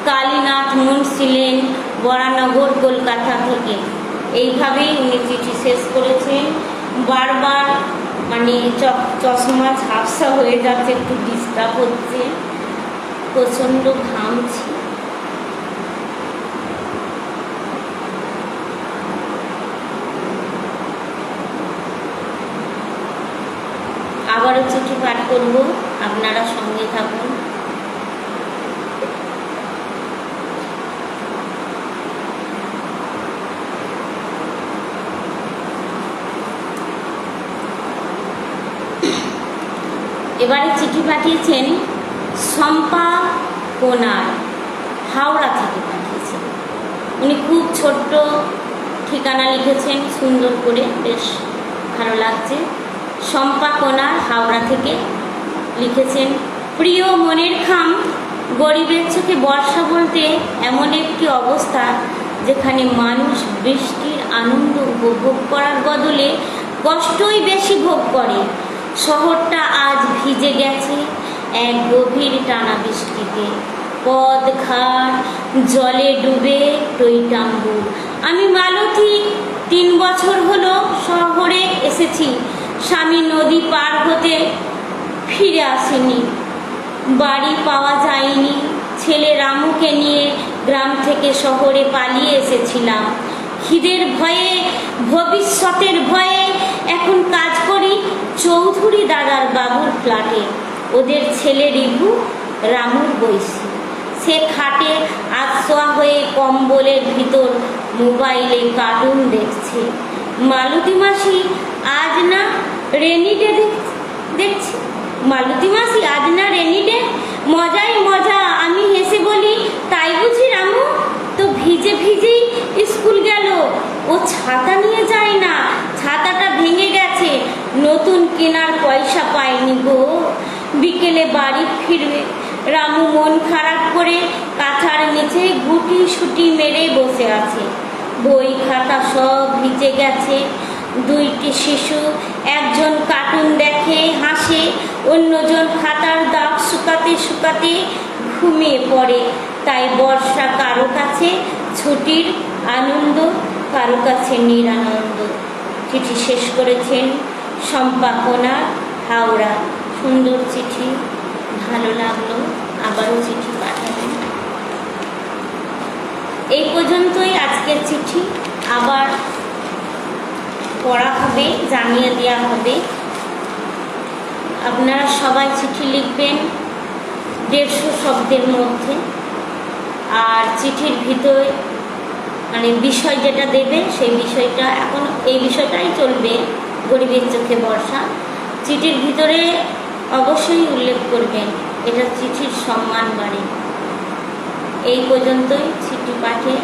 কালীনাথ মুন্সি লেন, বরানগর, কলকাতা থেকে। এইভাবেই উনি চিঠি শেষ করেছেন। বারবার মানে চশমা ঝাপসা হয়ে যাচ্ছে, একটু ডিস্টার্ব হচ্ছে, প্রচণ্ড ঘামছি। আবারও চিঠি পাঠ করব, আপনারা সঙ্গে থাকুন। এবারে চিঠি পাঠিয়েছেন শম্পা কোনার, হাওড়া থেকে পাঠিয়েছেন। উনি খুব ছোট্ট ঠিকানা লিখেছেন, সুন্দর করে, বেশ ভালো লাগছে। শম্পা কোনার, হাওড়া থেকে লিখেছেন, প্রিয় মনের খাম, গরিবের চোখে বর্ষা বলতে এমন একটি অবস্থা যেখানে মানুষ বৃষ্টির আনন্দ উপভোগ করার বদলে কষ্টই বেশি ভোগ করে। শহরটা আজ ভিজে গেছে এক গভীর টানা বৃষ্টিতে, পথ ঘাট জলে ডুবে টইটাম্বুর। আমি মালতী, 3 বছর হলো শহরে এসেছি। স্বামী নদী পার হতে ফিরে আসেনি, বাড়ি পাওয়া যায়নি। ছেলে রামুকে নিয়ে গ্রাম থেকে শহরে পালিয়ে এসেছিলাম। খিদের ভয়ে, ভবিষ্যতের ভয়ে এখন কাজ করি চৌধুরী দাদার বাবুর ফ্ল্যাটে। ওদের ছেলে রিভু রামুর বয়সী। সে খাটে আধশোয়া হয়ে কম্বলের ভিতর মোবাইলে কার্টুন দেখছে। মালতী মাসি আজ না রেনি ডে দেখছি। মালতী মাসি আজ না রেনি ডে, মজাই মজা। আমি হেসে বলি, তাই বুঝি রামু? তো ভিজে ভিজেই স্কুল গেল। ও ছাতা নিয়ে যায় না, ছাতাটা ভেঙে গেছে, নতুন কেনার পয়সা পায়নি গো। বিকেলে বাড়ি ফিরবে। রামু মন খারাপ করে কাঁথার নিচে গুটি সুটি মেরে বসে আছে। বই খাতা সব ভিজে গেছে। 2টি শিশু, একজন কার্টুন দেখে হাসে, অন্যজন খাতার দাগ শুকাতে শুকাতে ঘুমিয়ে পড়ে। তাই বর্ষা কারো কাছে ছুটির আনন্দ, কারো কাছে নিরানন্দ। চিঠি শেষ করেছেন শম্পা কোনার, হাওড়া। সুন্দর চিঠি, ভালো লাগলো। আবারও চিঠি পাঠাবেন। এই পর্যন্তই আজকের চিঠি। আবার পড়া হবে, জানিয়ে দেওয়া হবে। আপনারা সবাই চিঠি লিখবেন 150 শব্দের মধ্যে। আর চিঠির ভিতরে মানে বিষয় যেটা দেবে সেই বিষয়টা, এখন এই বিষয়টাই চলবে, গরিবের চোখে বর্ষা। চিঠির ভিতরে অবশ্যই উল্লেখ করবেন, এটা চিঠির সম্মান বাড়ে। এই পর্যন্তই চিঠি পাঠে।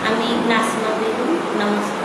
আমি নাসমা বেগম, নমস্কার।